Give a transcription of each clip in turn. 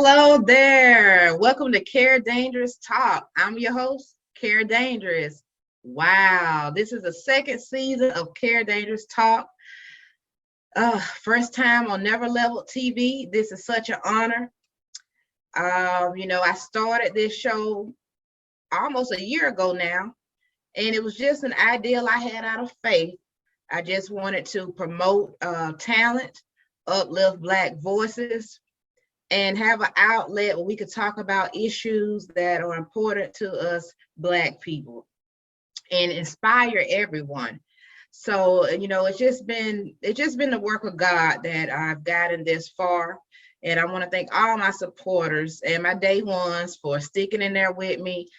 Hello there. Welcome to Kera Dangerous Talk. I'm your host, Kera Dangerous. Wow, this is the second season of Kera Dangerous Talk. First time on Never Leveled TV. This is such an honor. I started this show almost a year ago now, and it was just an ideal I had out of faith. I just wanted to promote talent, uplift Black voices, and have an outlet where we could talk about issues that are important to us Black people and inspire everyone. So, it's just been the work of God that I've gotten this far. And I want to thank all my supporters and my day ones for sticking in there with me.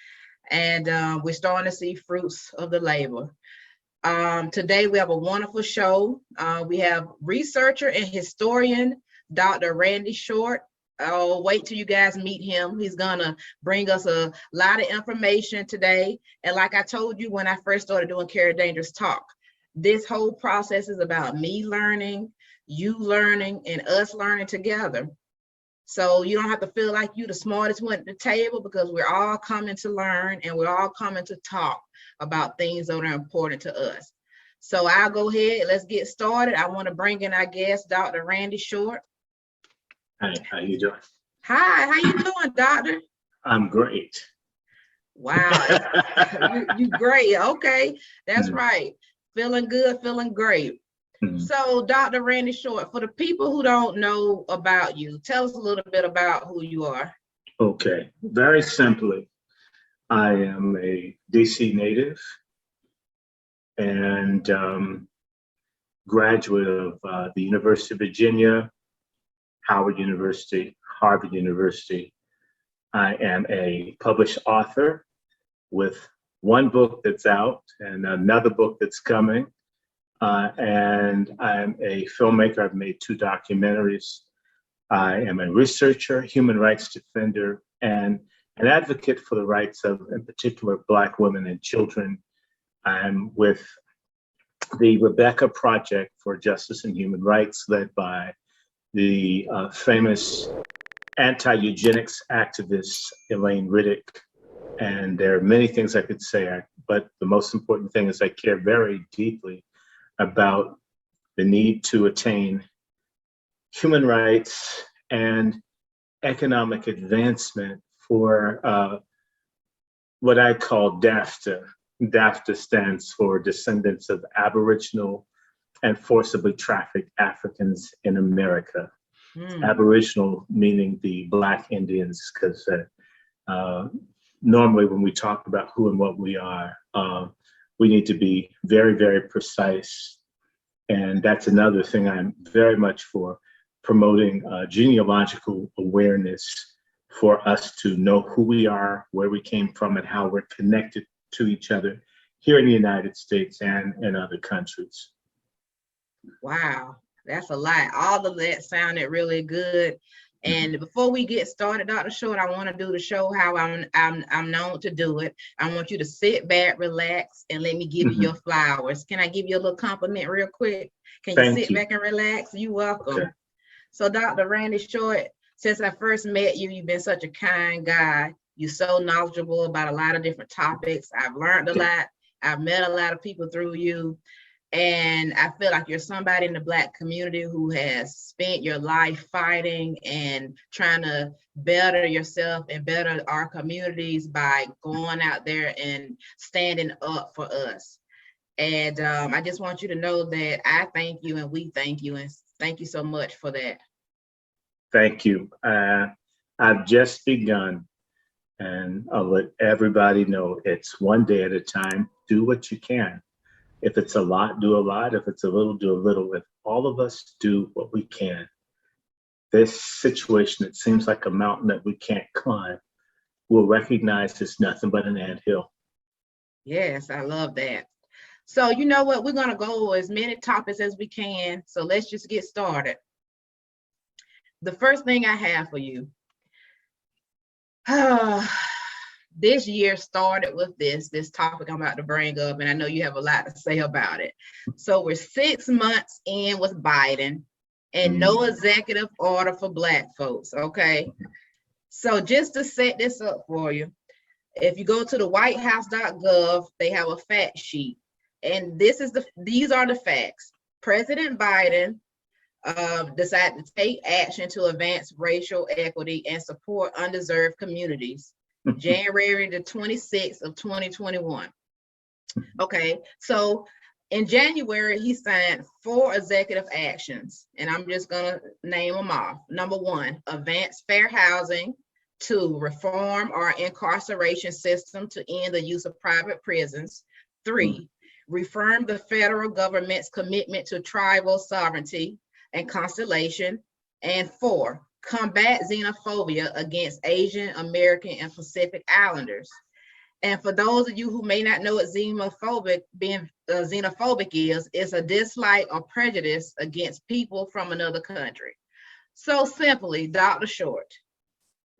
And we're starting to see fruits of the labor. Today we have a wonderful show. We have researcher and historian, Dr. Randy Short. Oh, wait till you guys meet him. He's gonna bring us a lot of information today. And like I told you when I first started doing Kera Dangerous Talk, this whole process is about me learning, you learning, and us learning together. So you don't have to feel like you're the smartest one at the table, because we're all coming to learn and we're all coming to talk about things that are important to us. So I'll go ahead, let's get started. I want to bring in our guest, Dr. Randy Short. Hi, how you doing? Hi, how you doing, doctor? I'm great. Wow, you great. Okay, that's right. Feeling good, feeling great. So, Dr. Randy Short, for the people who don't know about you, tell us a little bit about who you are. Okay, very simply, I am a DC native and graduate of the University of Virginia, Howard University, Harvard University. I am a published author with one book that's out and another book that's coming. And I'm a filmmaker. I've made 2 documentaries. I am a researcher, human rights defender, and an advocate for the rights of, in particular, Black women and children. I'm with the Rebecca Project for Justice and Human Rights, led by the famous anti-eugenics activist Elaine Riddick. And there are many things I could say, but the most important thing is I care very deeply about the need to attain human rights and economic advancement for what I call DAFTA. DAFTA stands for Descendants of Aboriginal and Forcibly Trafficked Africans in America. Aboriginal meaning the Black Indians, because normally when we talk about who and what we are, we need to be very, very precise. And that's another thing I'm very much for, promoting genealogical awareness for us to know who we are, where we came from, and how we're connected to each other here in the United States and in other countries. Wow, that's a lot. All of that sounded really good. And before we get started, Dr. Short, I want to do the show how I'm known to do it. I want you to sit back, relax, and let me give you your flowers. Can I give you a little compliment real quick? Can you sit back and relax? You're welcome. Okay. So, Dr. Randy Short, since I first met you, you've been such a kind guy. You're so knowledgeable about a lot of different topics. I've learned a lot. I've met a lot of people through you. And I feel like you're somebody in the Black community who has spent your life fighting and trying to better yourself and better our communities by going out there and standing up for us. And I just want you to know that I thank you and we thank you, and thank you so much for that. Thank you. I've just begun, and I'll let everybody know it's one day at a time. Do what you can. If it's a lot, do a lot. If it's a little, do a little. If all of us do what we can, this situation, it seems like a mountain that we can't climb, we'll recognize it's nothing but an anthill. Yes, I love that. So you know what? We're going to go as many topics as we can. So let's just get started. The first thing I have for you. This year started with this topic I'm about to bring up, and I know you have a lot to say about it. So we're 6 months in with Biden, and no executive order for Black folks, okay? So just to set this up for you, if you go to the whitehouse.gov, they have a fact sheet. And these are the facts. President Biden decided to take action to advance racial equity and support undeserved communities. January the 26th of 2021. Okay, so in January, he signed 4 executive actions, and I'm just gonna name them off. Number 1, advance fair housing. 2, reform our incarceration system to end the use of private prisons. 3, reaffirm the federal government's commitment to tribal sovereignty and constellation. And 4, combat xenophobia against Asian American and Pacific Islanders. And for those of you who may not know what xenophobic is, it's a dislike or prejudice against people from another country. So simply, Dr. Short,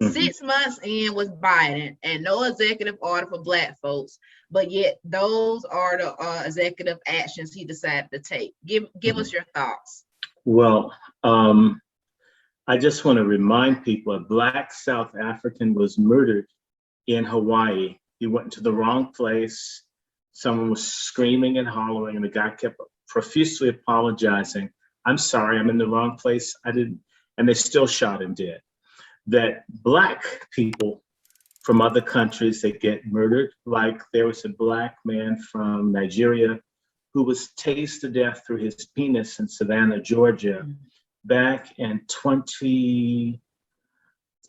6 months in with Biden and no executive order for Black folks, but yet those are the executive actions he decided to take. Give us your thoughts. Well, I just want to remind people a Black South African was murdered in Hawaii. He went into the wrong place. Someone was screaming and hollering, and the guy kept profusely apologizing. I'm sorry, I'm in the wrong place. I didn't, and they still shot him dead. That Black people from other countries that get murdered, like there was a Black man from Nigeria who was tased to death through his penis in Savannah, Georgia, back in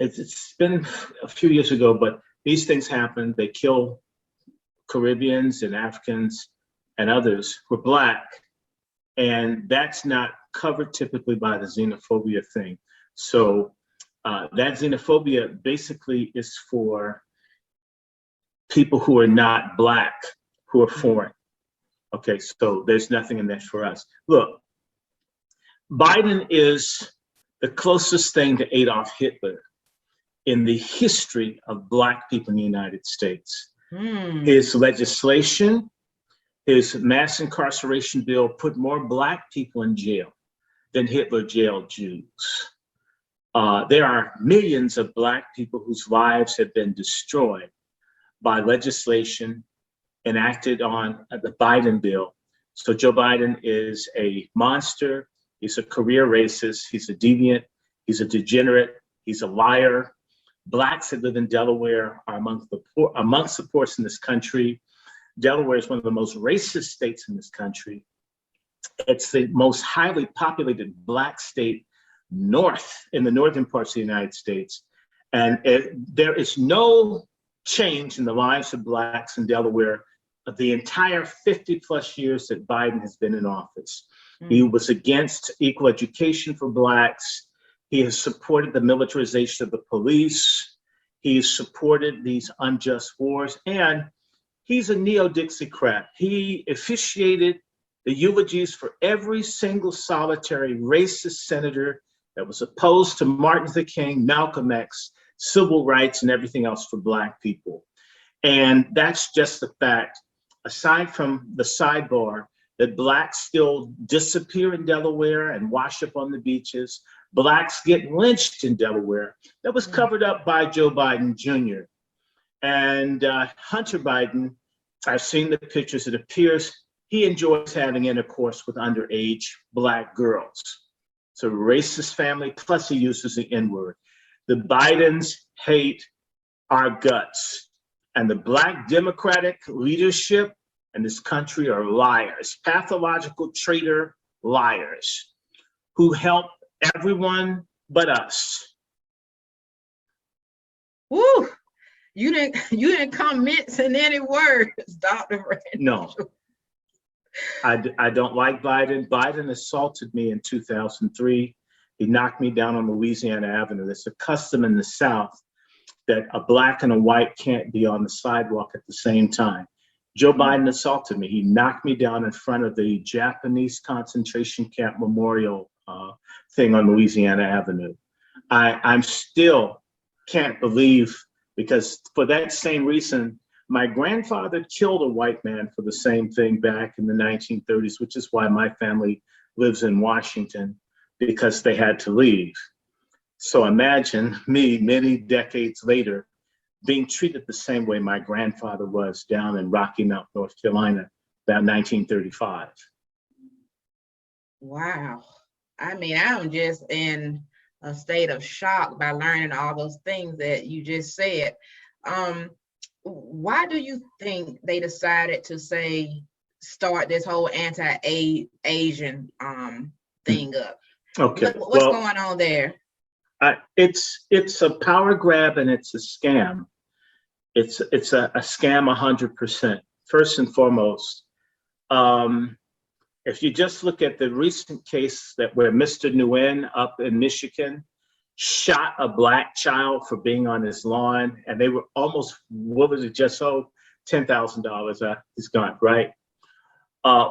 it's been a few years ago, but these things happen. They kill Caribbeans and Africans and others who are Black, and that's not covered typically by the xenophobia thing. So that xenophobia basically is for people who are not Black, who are foreign. Okay, so there's nothing in that for us. Look, Biden is the closest thing to Adolf Hitler in the history of Black people in the United States. His legislation, his mass incarceration bill put more Black people in jail than Hitler jailed Jews. There are millions of Black people whose lives have been destroyed by legislation enacted on the Biden bill. So Joe Biden is a monster. He's a career racist. He's a deviant. He's a degenerate. He's a liar. Blacks that live in Delaware are amongst the poorest in this country. Delaware is one of the most racist states in this country. It's the most highly populated Black state in the northern parts of the United States. And there is no change in the lives of Blacks in Delaware of the entire 50 plus years that Biden has been in office. He was against equal education for Blacks. He has supported the militarization of the police. He's supported these unjust wars, and he's a neo-Dixiecrat. He officiated the eulogies for every single solitary racist senator that was opposed to Martin Luther King, Malcolm X, civil rights, and everything else for Black people. And that's just the fact. Aside from the sidebar that Blacks still disappear in Delaware and wash up on the beaches, Blacks get lynched in Delaware. That was covered up by Joe Biden Jr. And Hunter Biden, I've seen the pictures. It appears he enjoys having intercourse with underage Black girls. It's a racist family, plus he uses the N-word. The Bidens hate our guts. And the Black Democratic leadership in this country are liars, pathological traitor liars who help everyone but us. Woo! You didn't comment in any words, Dr. Randall. No, I don't like Biden. Biden assaulted me in 2003. He knocked me down on Louisiana Avenue. There's a custom in the South that a Black and a white can't be on the sidewalk at the same time. Joe Biden assaulted me. He knocked me down in front of the Japanese concentration camp memorial thing on Louisiana Avenue. I'm still can't believe, because for that same reason, my grandfather killed a white man for the same thing back in the 1930s, which is why my family lives in Washington, because they had to leave. So imagine me many decades later being treated the same way my grandfather was down in Rocky Mount, North Carolina, about 1935. Wow. I mean, I'm just in a state of shock by learning all those things that you just said. Why do you think they decided to start this whole anti-Asian thing up? Okay, What's going on there? It's a power grab and it's a scam. It's a scam 100%. First and foremost, if you just look at the recent case where Mr. Nguyen up in Michigan shot a black child for being on his lawn, and they were almost, what was it, just $10,000. He's gone, right?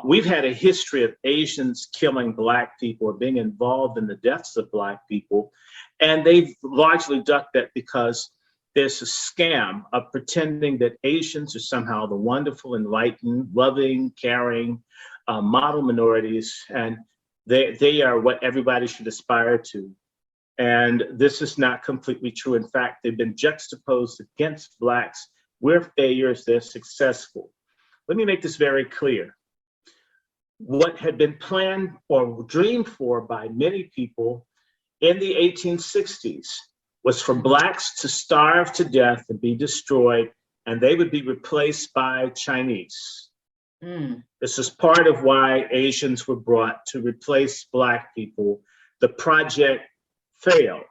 We've had a history of Asians killing black people or being involved in the deaths of black people, and they've largely ducked that because there's a scam of pretending that Asians are somehow the wonderful, enlightened, loving, caring, model minorities, and they are what everybody should aspire to. And this is not completely true. In fact, they've been juxtaposed against blacks. We're failures, they're successful. Let me make this very clear. What had been planned or dreamed for by many people in the 1860s was for blacks to starve to death and be destroyed, and they would be replaced by Chinese. This is part of why Asians were brought to replace black people. The project failed.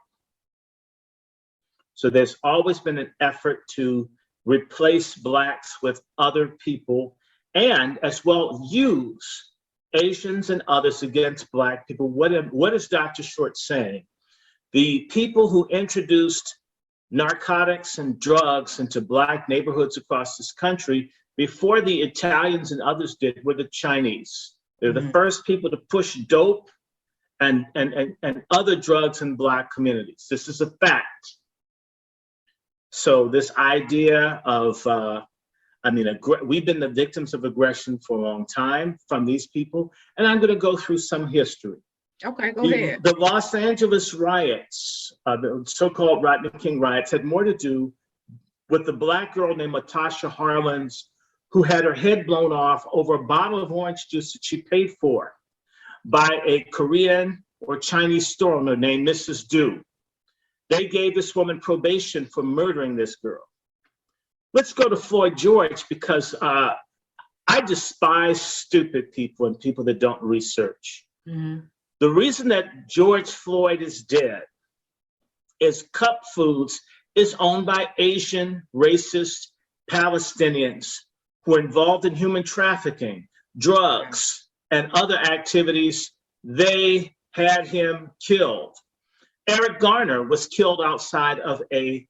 So there's always been an effort to replace blacks with other people and as well use Asians and others against black people. What is Dr. Short saying? The people who introduced narcotics and drugs into black neighborhoods across this country before the Italians and others did were the Chinese. They're the first people to push dope and other drugs in black communities. This is a fact. So this idea of, we've been the victims of aggression for a long time from these people, and I'm going to go through some history. Okay, go ahead. The Los Angeles riots, the so-called Rodney King riots, had more to do with the black girl named Latasha Harlins, who had her head blown off over a bottle of orange juice that she paid for by a Korean or Chinese store owner named Mrs. Du. They gave this woman probation for murdering this girl. Let's go to Floyd George, because I despise stupid people and people that don't research. The reason that George Floyd is dead is Cup Foods is owned by Asian racist Palestinians who are involved in human trafficking, drugs, and other activities. They had him killed. Eric Garner was killed outside of an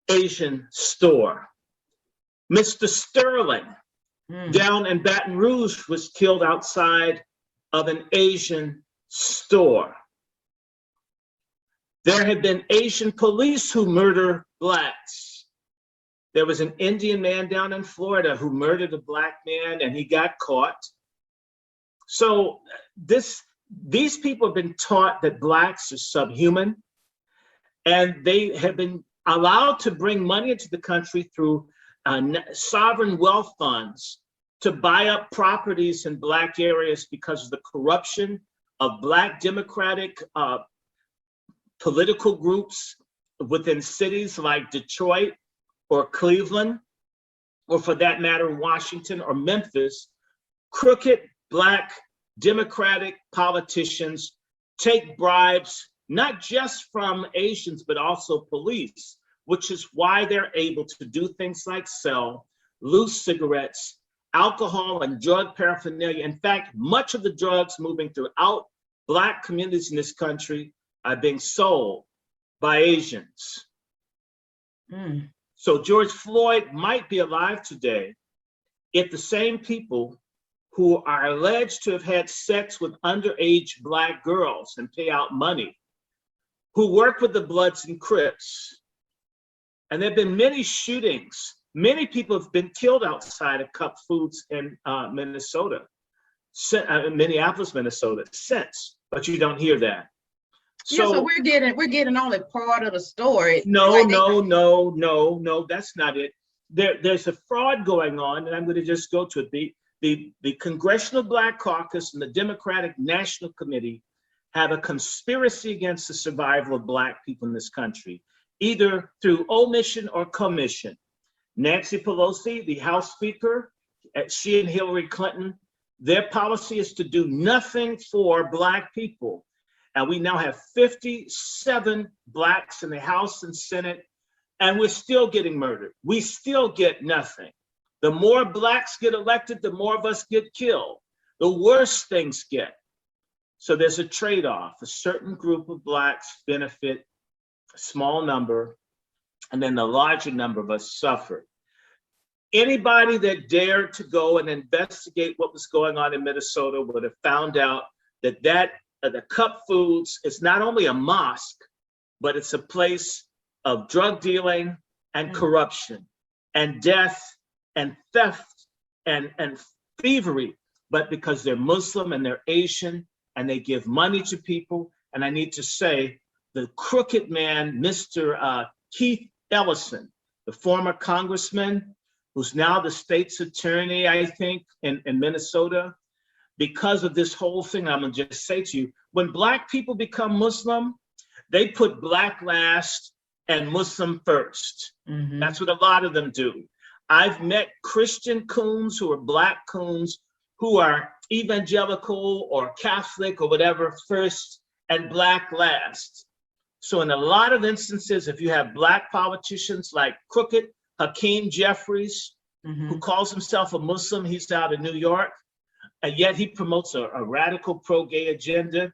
Asian store. Mr. Sterling down in Baton Rouge was killed outside of an Asian store. There had been Asian police who murder blacks. There was an Indian man down in Florida who murdered a black man and he got caught. So these people have been taught that blacks are subhuman, and they have been allowed to bring money into the country through sovereign wealth funds to buy up properties in black areas because of the corruption of black democratic political groups within cities like Detroit or Cleveland, or for that matter, Washington or Memphis. Crooked black democratic politicians take bribes, not just from Asians, but also police, which is why they're able to do things like sell loose cigarettes, alcohol, and drug paraphernalia. In fact, much of the drugs moving throughout black communities in this country are being sold by Asians. So George Floyd might be alive today if the same people who are alleged to have had sex with underage black girls and pay out money, who work with the Bloods and Crips. And there have been many shootings. Many people have been killed outside of Cup Foods in Minnesota, Minneapolis, Minnesota, since, but you don't hear that. Yeah, so we're getting only part of the story. No, Like no, that's not it. There's a fraud going on, and I'm going to just go to it. The Congressional Black Caucus and the Democratic National Committee have a conspiracy against the survival of Black people in this country, either through omission or commission. Nancy Pelosi, the House Speaker, she and Hillary Clinton, their policy is to do nothing for Black people. And we now have 57 Blacks in the House and Senate, and we're still getting murdered. We still get nothing. The more Blacks get elected, the more of us get killed. The worse things get. So there's a trade-off. A certain group of Blacks benefit, a small number, and then the larger number of us suffer. Anybody that dared to go and investigate what was going on in Minnesota would have found out that the Cup Foods is not only a mosque, but it's a place of drug dealing and corruption and death and theft and thievery. But because they're Muslim and they're Asian and they give money to people, and I need to say, the crooked man, Mr. Keith Ellison, the former congressman, who's now the state's attorney, I think, in Minnesota, because of this whole thing, I'm gonna just say to you, when Black people become Muslim, they put Black last and Muslim first. Mm-hmm. That's what a lot of them do. I've met Christian coons who are Black coons who are evangelical or Catholic or whatever first and Black last. So in a lot of instances, if you have Black politicians like crooked Hakeem Jeffries, who calls himself a Muslim, he's out of New York, and yet he promotes a radical pro-gay agenda.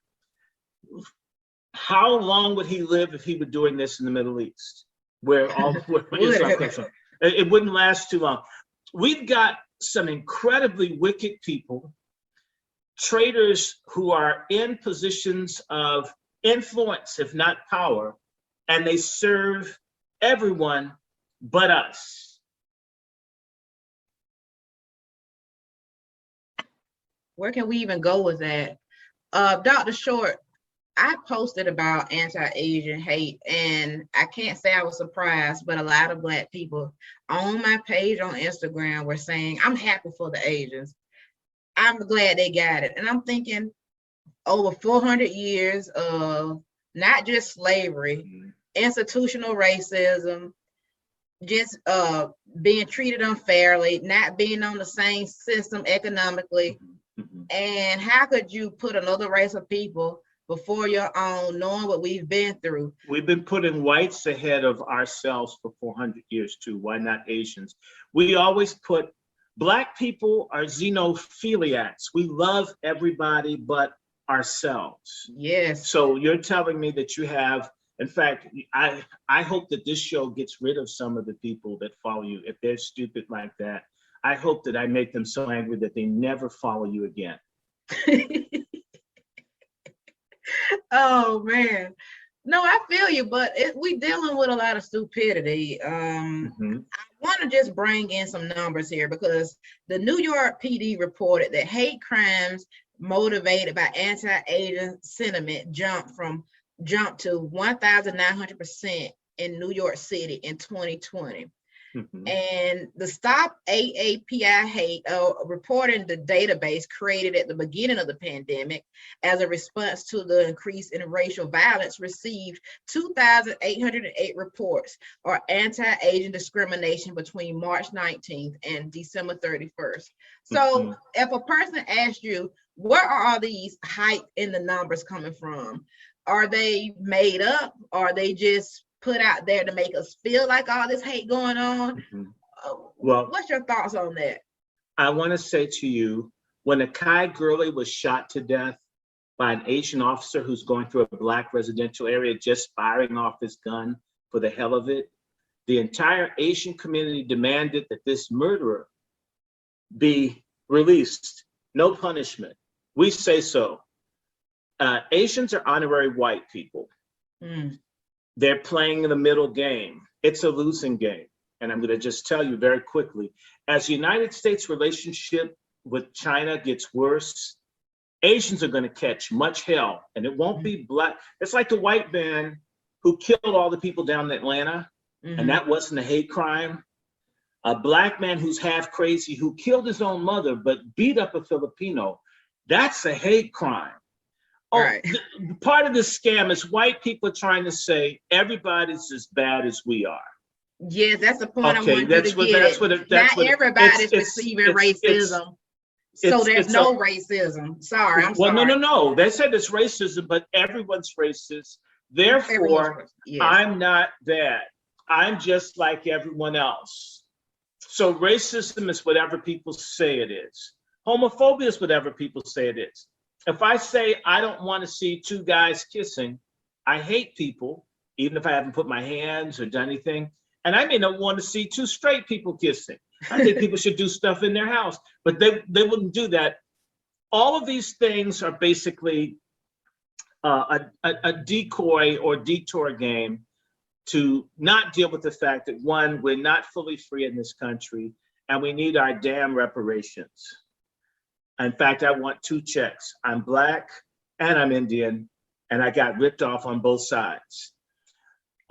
How long would he live if he were doing this in the Middle East, where Islam comes from? It wouldn't last too long. We've got some incredibly wicked people, traitors who are in positions of influence, if not power, and they serve everyone but us. Where can we even go with that? Dr. Short, I posted about anti-Asian hate, and I can't say I was surprised, but a lot of Black people on my page on Instagram were saying, I'm happy for the Asians. I'm glad they got it. And I'm thinking, over 400 years of not just slavery, institutional racism, just being treated unfairly, not being on the same system economically. And how could you put another race of people before your own, knowing what we've been through? We've been putting whites ahead of ourselves for 400 years too. Why not Asians? We always put Black people are xenophiliacs. We love everybody but ourselves. Yes. So you're telling me that you have, in fact, I hope that this show gets rid of some of the people that follow you. If they're stupid like that, I hope that I make them so angry that they never follow you again. Oh man, no, I feel you, but we dealing with a lot of stupidity. I want to just bring in some numbers here, because the New York PD reported that hate crimes motivated by anti-Asian sentiment jumped to 1,900% in New York City in 2020. And the Stop AAPI Hate reporting the database created at the beginning of the pandemic as a response to the increase in racial violence received 2,808 reports or anti-Asian discrimination between March 19th and December 31st. So if a person asks you, where are all these height in the numbers coming from? Are they made up? Are they just put out there to make us feel like all this hate going on? Well, what's your thoughts on that? I want to say to you, when Akai Gurley was shot to death by an Asian officer who's going through a Black residential area, just firing off his gun for the hell of it, the entire Asian community demanded that this murderer be released, no punishment. We say so. Asians are honorary white people. They're playing in the middle game. It's a losing game. And I'm going to just tell you very quickly, as the United States relationship with China gets worse, Asians are going to catch much hell, and it won't be black. It's like the white man who killed all the people down in Atlanta, and that wasn't a hate crime. A black man who's half crazy who killed his own mother but beat up a Filipino, that's a hate crime. Oh, Right. Part of this scam is white people trying to say everybody's as bad as we are. Yes, that's the point I Okay, wanted you to get. Not everybody's receiving racism, so there's no racism. Sorry, I'm well, sorry. no. They said it's racism, but everyone's racist. Therefore, yes. I'm not that. I'm just like everyone else. So racism is whatever people say it is. Homophobia is whatever people say it is. If I say I don't want to see two guys kissing, I hate people, even if I haven't put my hands or done anything. And I may not want to see two straight people kissing. I think people should do stuff in their house, but they wouldn't do that. All of these things are basically a decoy or detour game to not deal with the fact that, one, we're not fully free in this country, and we need our damn reparations. In fact, I want 2 checks. I'm Black and I'm Indian, and I got ripped off on both sides.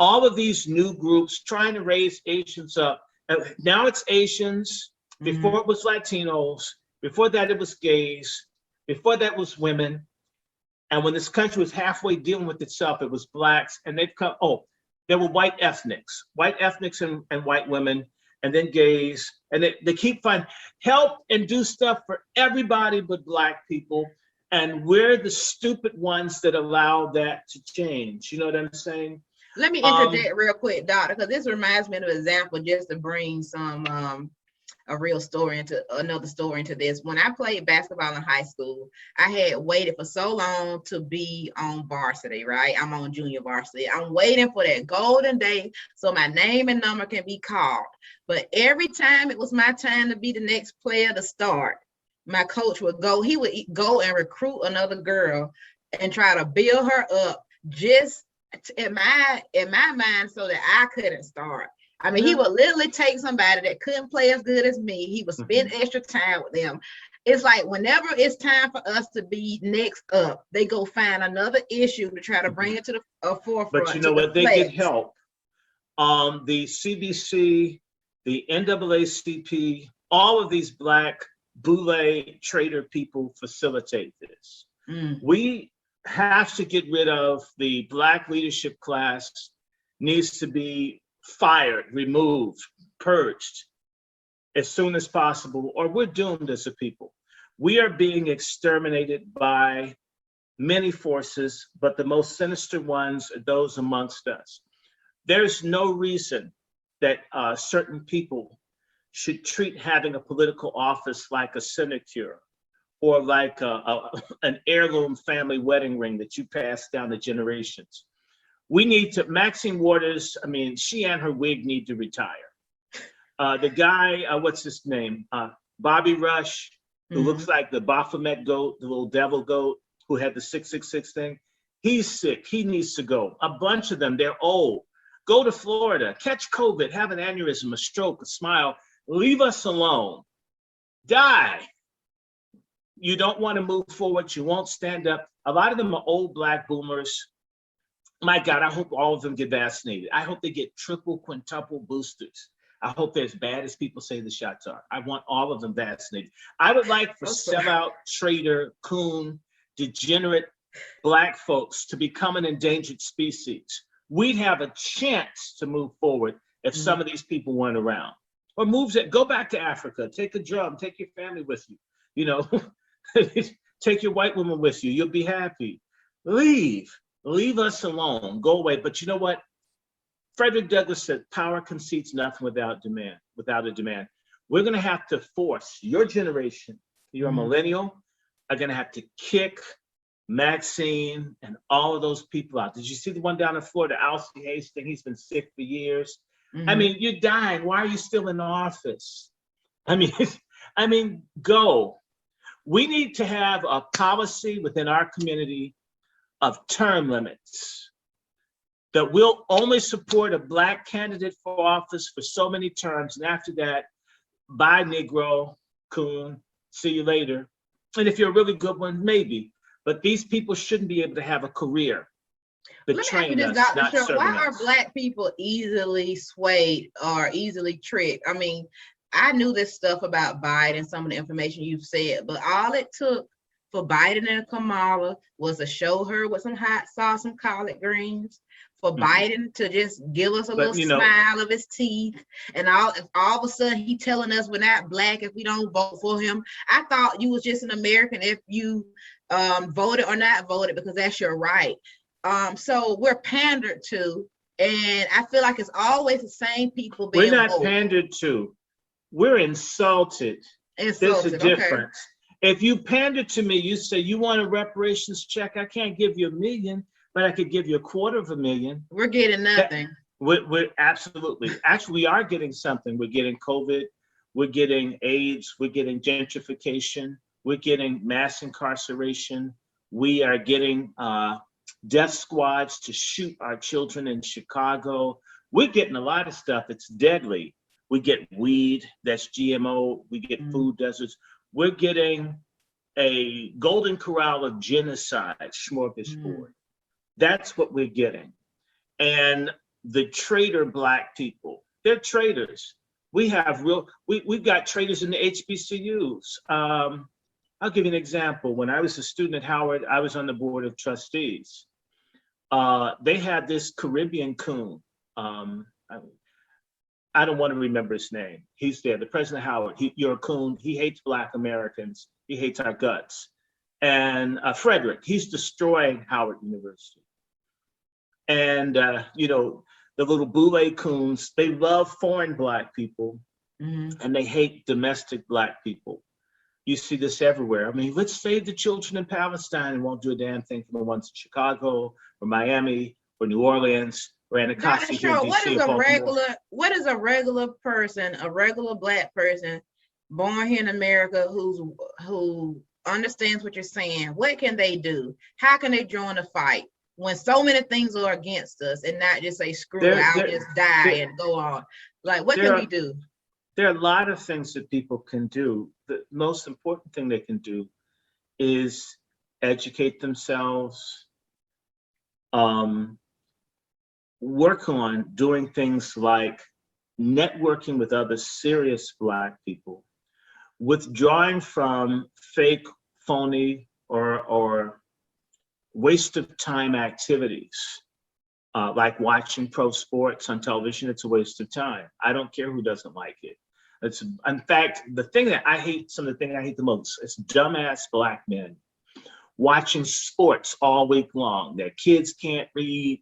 All of these new groups trying to raise Asians up. Now it's Asians. Before it was Latinos. Before that it was gays. Before that was women. And when this country was halfway dealing with itself, it was Blacks. And they've come, there were white ethnics and white women, and then gays. And they keep finding help and do stuff for everybody but Black people. And we're the stupid ones that allow that to change. You know what I'm saying? Let me interject real quick, Doctor, because this reminds me of an example just to bring some a real story into another story into this. When I played basketball in high school, I had waited for so long to be on varsity, right? I'm on junior varsity. I'm waiting for that golden day so my name and number can be called. But every time it was my time to be the next player to start, my coach would go, he would go and recruit another girl and try to build her up just in my mind so that I couldn't start. I mean, he would literally take somebody that couldn't play as good as me. He would spend extra time with them. It's like whenever it's time for us to be next up, they go find another issue to try to bring it to the forefront. But you know what? They get help. The CBC, the NAACP, all of these Black boule trader people facilitate this. We have to get rid of the Black leadership class, needs to be fired, removed, purged as soon as possible, or we're doomed as a people. We are being exterminated by many forces, but the most sinister ones are those amongst us. There's no reason that certain people should treat having a political office like a sinecure or like an heirloom family wedding ring that you pass down the generations. We need to, Maxine Waters, I mean, she and her wig need to retire. The guy, what's his name? Bobby Rush, who looks like the Baphomet goat, the little devil goat, who had the 666 thing. He's sick, he needs to go. A bunch of them, they're old. Go to Florida, catch COVID, have an aneurysm, a stroke, a smile, leave us alone. Die. You don't want to move forward, you won't stand up. A lot of them are old Black boomers. My God, I hope all of them get vaccinated. I hope they get triple, quintuple boosters. I hope they're as bad as people say the shots are. I want all of them vaccinated. I would like for sellout, traitor, coon, degenerate Black folks to become an endangered species. We'd have a chance to move forward if some of these people weren't around. Or go back to Africa, take a drum, take your family with you. You know, take your white woman with you, you'll be happy. Leave us alone, go away. But you know what? Frederick Douglass said, power concedes nothing without a demand. We're gonna have to force your generation, you're a millennial, are gonna have to kick Maxine and all of those people out. Did you see the one down in Florida, Alcee Hastings? He's been sick for years. I mean, you're dying. Why are you still in the office? I mean, go. We need to have a policy within our community of term limits, that we'll only support a Black candidate for office for so many terms, and after that, bye Negro, coon, see you later. And if you're a really good one, maybe. But these people shouldn't be able to have a career betraying us, not serving why us. are Black people easily swayed or easily tricked? I mean, I knew this stuff about Biden, some of the information you've said, but all it took for Biden and Kamala was to show her with some hot sauce, some collard greens, for Biden to just give us a little smile of his teeth, and all of a sudden he telling us we're not Black if we don't vote for him. I thought you was just an American if you voted or not voted, because that's your right. So we're pandered to, and I feel like it's always the same people being We're not voted. pandered to. We're insulted. There's a difference. Okay. If you pander to me, you say you want a reparations check, I can't give you $1 million, but I could give you $250,000. We're getting nothing. We're absolutely. Actually, we are getting something. We're getting COVID. We're getting AIDS. We're getting gentrification. We're getting mass incarceration. We are getting death squads to shoot our children in Chicago. We're getting a lot of stuff. It's deadly. We get weed that's GMO. We get food deserts. We're getting a golden corral of genocide, smorgasbord. That's what we're getting. And the traitor Black people, they're traitors. We've got traitors in the HBCUs. I'll give you an example. When I was a student at Howard, I was on the board of trustees. They had this Caribbean coon. I don't want to remember his name. He's there, the president of Howard. You're a coon. He hates Black Americans. He hates our guts. And Frederick, he's destroying Howard University. And, the little boule coons, they love foreign Black people, and they hate domestic Black people. You see this everywhere. I mean, let's save the children in Palestine and won't do a damn thing for the ones in Chicago or Miami or New Orleans or Anacostia here in DC. What is a regular person, a regular Black person born here in America who understands what you're saying? What can they do? How can they join a fight when so many things are against us, and not just say, screw it, I'll just die and go on? Like, what can we do? There are a lot of things that people can do. The most important thing they can do is educate themselves, work on doing things like networking with other serious Black people, withdrawing from fake, phony, or waste of time activities, like watching pro sports on television. It's a waste of time. I don't care who doesn't like it. In fact, the thing that I hate, some of the things I hate the most, is dumbass Black men watching sports all week long. Their kids can't read.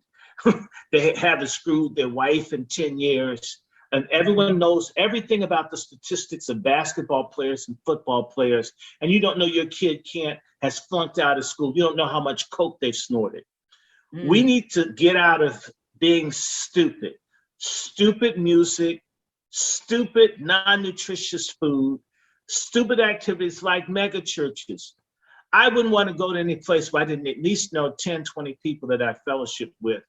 They haven't screwed their wife in 10 years. And everyone knows everything about the statistics of basketball players and football players. And you don't know your kid has flunked out of school. You don't know how much coke they've snorted. We need to get out of being stupid. Stupid music, stupid non-nutritious food, stupid activities like mega churches. I wouldn't want to go to any place where I didn't at least know 10, 20 people that I fellowship with.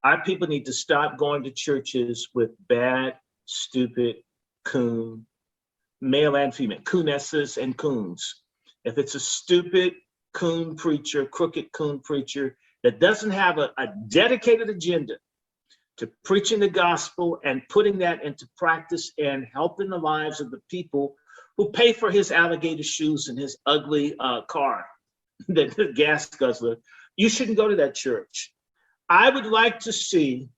Our people need to stop going to churches with bad, stupid coon, male and female, coonesses and coons. If it's a stupid coon preacher, crooked coon preacher that doesn't have a dedicated agenda to preaching the gospel and putting that into practice and helping the lives of the people who pay for his alligator shoes and his ugly car, the gas guzzler, you shouldn't go to that church. I would like to see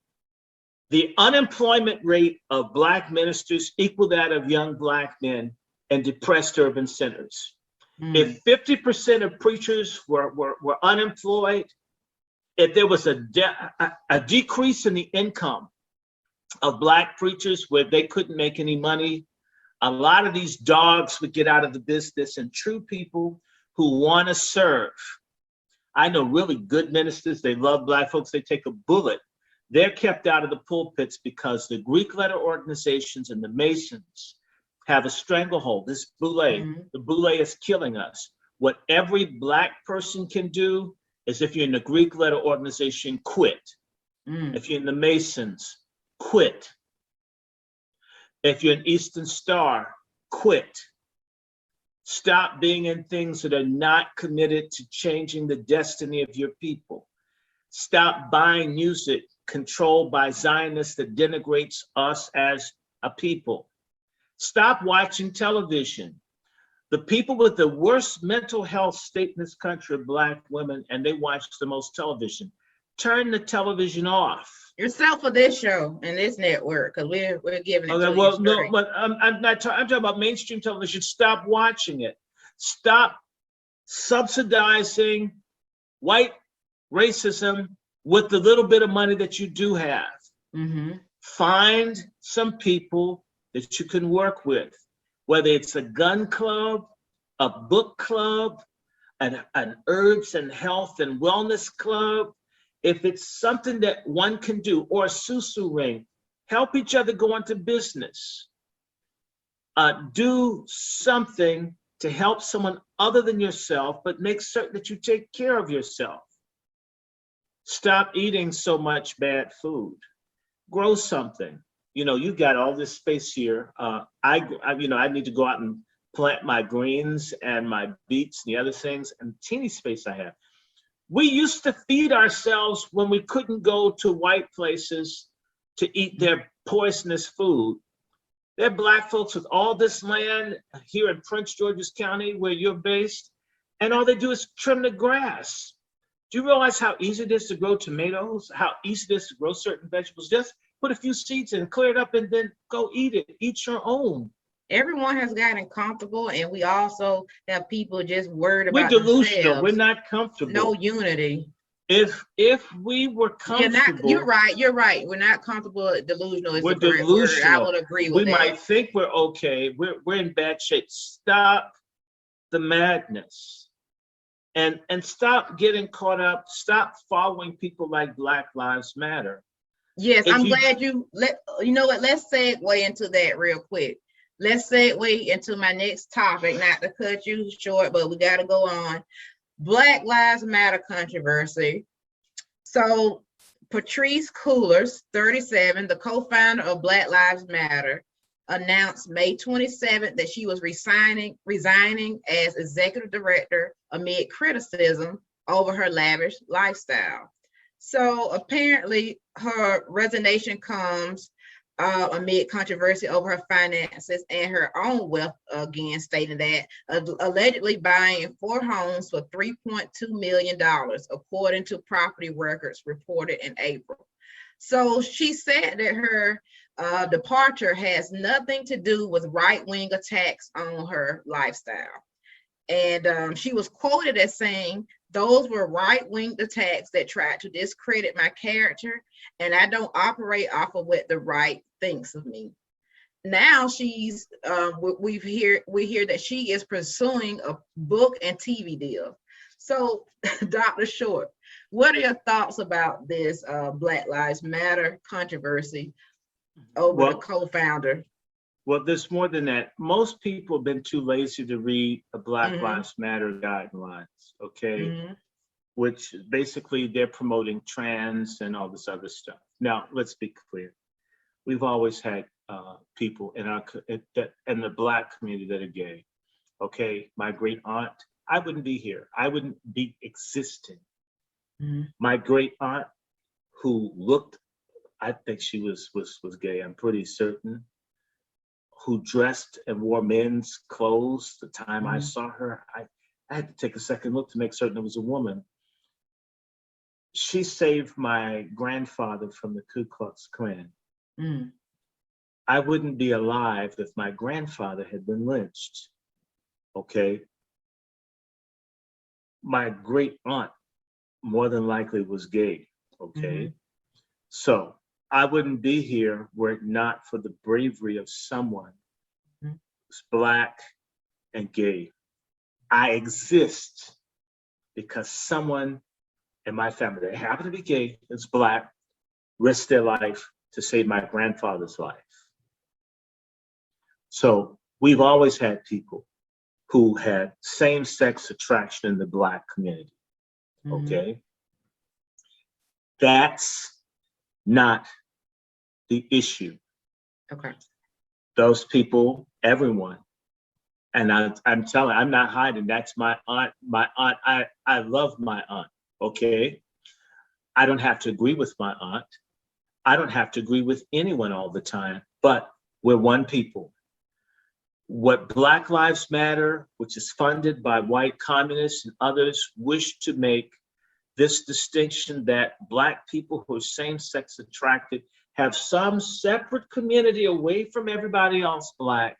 the unemployment rate of Black ministers equal that of young Black men in depressed urban centers. If 50% of preachers were unemployed, if there was a decrease in the income of Black preachers where they couldn't make any money, a lot of these dogs would get out of the business, and true people who want to serve. I know really good ministers, they love Black folks, they take a bullet. They're kept out of the pulpits because the Greek letter organizations and the Masons have a stranglehold. This boule, the boule is killing us. What every Black person can do is, if you're in the Greek letter organization, quit. If you're in the Masons, quit. If you're an Eastern Star, quit. Stop being in things that are not committed to changing the destiny of your people. Stop buying music controlled by Zionists that denigrates us as a people. Stop watching television. The people with the worst mental health state in this country are Black women, and they watch the most television. Turn the television off. Yourself for this show and this network, because we're giving it to you Well, no, straight. but I'm talking about mainstream television. Stop watching it. Stop subsidizing white racism with the little bit of money that you do have. Mm-hmm. Find some people that you can work with, whether it's a gun club, a book club, an herbs and health and wellness club. If it's something that one can do, or a susu ring, help each other go into business. Do something to help someone other than yourself, but make certain that you take care of yourself. Stop eating so much bad food. Grow something. You know, you got all this space here. I need to go out and plant my greens and my beets and the other things, and teeny space I have. We used to feed ourselves when we couldn't go to white places to eat their poisonous food. There are Black folks with all this land here in Prince George's County, where you're based, and all they do is trim the grass. Do you realize how easy it is to grow tomatoes? How easy it is to grow certain vegetables? Just put a few seeds in, clear it up, and then go eat it. Eat your own. Everyone has gotten comfortable, and we also have people just worried We're about delusional. themselves. We're not comfortable. No unity. If we were comfortable, You're right. We're not comfortable. Delusional is we're the correct word. I delusional. would agree with We that. might think we're okay. We're in bad shape. Stop the madness, and stop getting caught up. Stop following people like Black Lives Matter. Yes, I'm glad you know what, let's segue into that real quick. Let's segue into my next topic, not to cut you short, but we got to go on. Black Lives Matter controversy. So Patrice Cullors, 37, the co-founder of Black Lives Matter, announced May 27th that she was resigning as executive director amid criticism over her lavish lifestyle. So apparently her resignation comes amid controversy over her finances and her own wealth, again stating that allegedly buying 4 homes for $3.2 million, according to property records reported in April. So she said that her departure has nothing to do with right-wing attacks on her lifestyle. And she was quoted as saying, "Those were right-wing attacks that tried to discredit my character, and I don't operate off of what the right thinks of me." Now she's we hear that she is pursuing a book and TV deal. So Dr. Short, what are your thoughts about this Black Lives Matter controversy over the co-founder? Well, there's more than that. Most people have been too lazy to read the Black Lives Matter guidelines, okay? Which basically they're promoting trans and all this other stuff. Now, let's be clear. We've always had people in the Black community that are gay, okay? My great aunt, I wouldn't be here. I wouldn't be existing. My great aunt, who looked, I think she was gay, I'm pretty certain, who dressed and wore men's clothes. The time I saw her, I had to take a second look to make certain it was a woman. She saved my grandfather from the Ku Klux Klan. I wouldn't be alive if my grandfather had been lynched, okay? My great aunt more than likely was gay, okay? So I wouldn't be here were it not for the bravery of someone who's Black and gay. I exist because someone in my family that happened to be gay, is Black, risked their life to save my grandfather's life. So we've always had people who had same-sex attraction in the Black community, okay? That's not the issue. Okay. Those people, everyone, And I'm telling, I'm not hiding. That's my aunt. My aunt, I love my aunt, okay? I don't have to agree with my aunt. I don't have to agree with anyone all the time, but we're one people. What Black Lives Matter, which is funded by white communists and others, wish to make this distinction that Black people who are same-sex attracted have some separate community away from everybody else Black.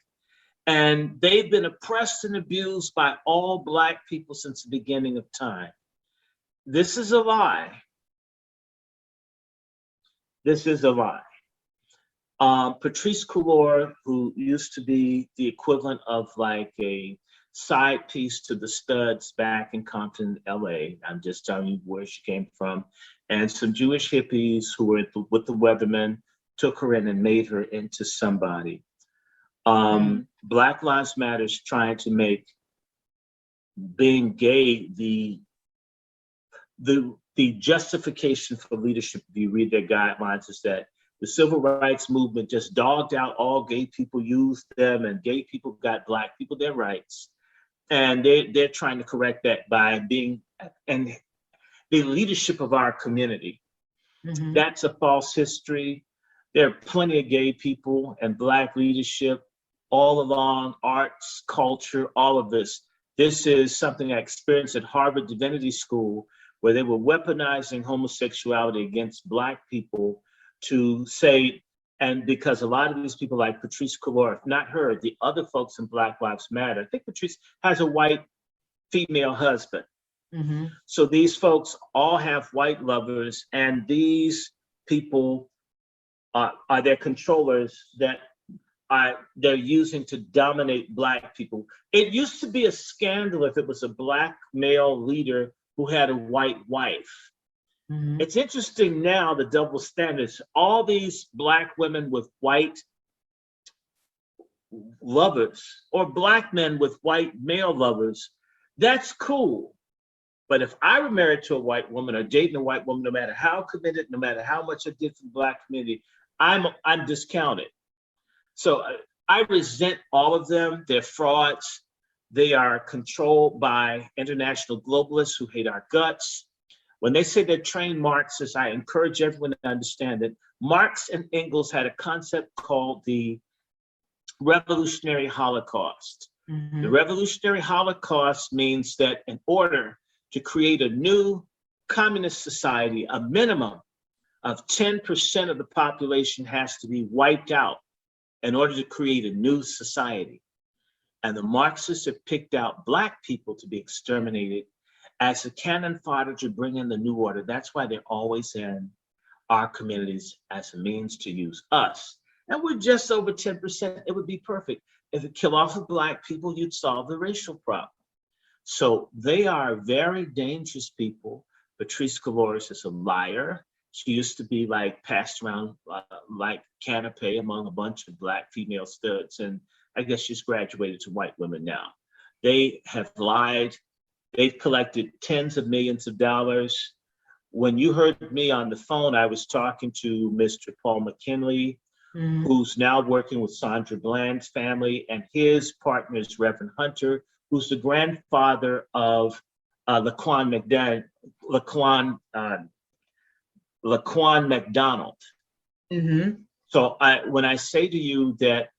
And they've been oppressed and abused by all Black people since the beginning of time. This is a lie. This is a lie. Patrice Cullors, who used to be the equivalent of like a side piece to the Studs back in Compton, LA. I'm just telling you where she came from. And some Jewish hippies who were with the Weathermen took her in and made her into somebody. Black Lives Matter is trying to make being gay the justification for leadership. If you read their guidelines, is that the civil rights movement just dogged out all gay people, used them, and gay people got Black people their rights. And they're trying to correct that by being and the leadership of our community. That's a false history. There are plenty of gay people and Black leadership all along, arts, culture, all of this. This is something I experienced at Harvard Divinity School, where they were weaponizing homosexuality against Black people to say, and because a lot of these people like Patrice Cullors, not her, the other folks in Black Lives Matter, I think Patrice has a white female husband. So these folks all have white lovers, and these people are their controllers that they're using to dominate Black people. It used to be a scandal if it was a Black male leader who had a white wife. It's interesting now, the double standards. All these Black women with white lovers, or Black men with white male lovers, that's cool. But if I were married to a white woman or dating a white woman, no matter how committed, no matter how much I did for the Black community, I'm discounted. So I resent all of them. They're frauds. They are controlled by international globalists who hate our guts. When they say they're trained Marxists, I encourage everyone to understand that Marx and Engels had a concept called the revolutionary Holocaust. The revolutionary Holocaust means that in order to create a new communist society, a minimum of 10% of the population has to be wiped out in order to create a new society. And the Marxists have picked out Black people to be exterminated as a cannon fodder to bring in the new order. That's why they're always in our communities as a means to use us. And we're just over 10%. It would be perfect. If it kill off the Black people, you'd solve the racial problem. So they are very dangerous people. Patrice Cullors is a liar. She used to be like passed around like canapé among a bunch of Black female studs. And I guess she's graduated to white women now. They have lied. They've collected tens of millions of dollars. When you heard me on the phone, I was talking to Mr. Paul McKinley, who's now working with Sandra Bland's family, and his partner is Reverend Hunter, who's the grandfather of Laquan McDonald. So when I say to you that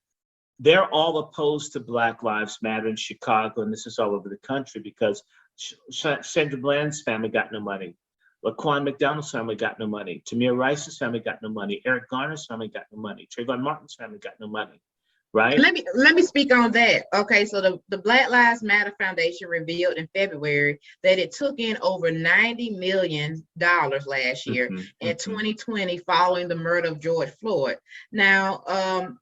they're all opposed to Black Lives Matter in Chicago, and this is all over the country, because Sandra Bland's family got no money. Laquan McDonald's family got no money. Tamir Rice's family got no money. Eric Garner's family got no money. Trayvon Martin's family got no money, right? Let me speak on that. Okay, so the Black Lives Matter Foundation revealed in February that it took in over $90 million last year in 2020 following the murder of George Floyd. Now,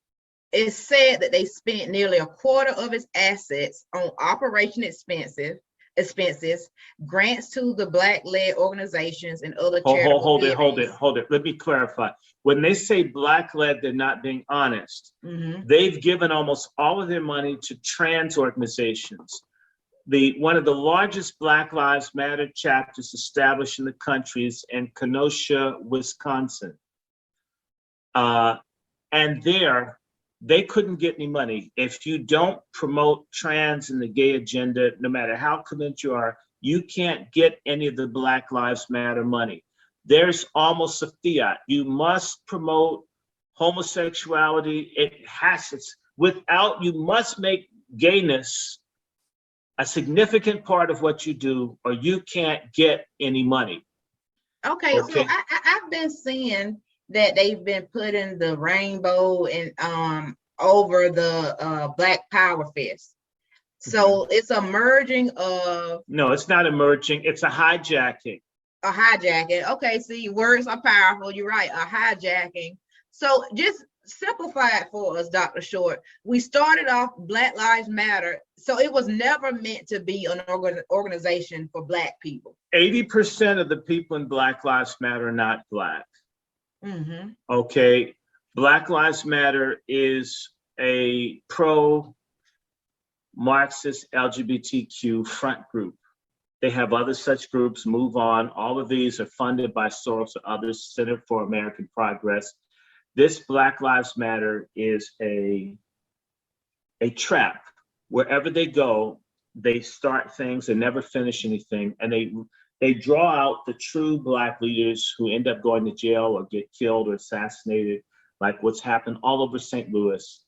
it's said that they spent nearly a quarter of its assets on operation expenses, grants to the Black-led organizations and other charitable Hold it. Let me clarify. When they say Black-led, they're not being honest. They've given almost all of their money to trans organizations. One of the largest Black Lives Matter chapters established in the country is in Kenosha, Wisconsin. And there, they couldn't get any money. If you don't promote trans and the gay agenda, no matter how convinced you are, you can't get any of the Black Lives Matter money. There's almost a fiat. You must promote homosexuality. You must make gayness a significant part of what you do, or you can't get any money. Okay. So I've been seeing that they've been putting the rainbow and over the Black Power Fest. So it's a merging of. No, it's not a merging. It's a hijacking. A hijacking. Okay, see, words are powerful. You're right. A hijacking. So just simplify it for us, Dr. Short. We started off Black Lives Matter. So it was never meant to be an organization for Black people. 80% of the people in Black Lives Matter are not Black. Mm-hmm. Okay. Black Lives Matter is a pro-Marxist LGBTQ front group. They have other such groups, Move On. All of these are funded by Soros or others, Center for American Progress. This Black Lives Matter is a trap. Wherever they go, they start things and never finish anything. And they draw out the true Black leaders who end up going to jail or get killed or assassinated, like what's happened all over St. Louis.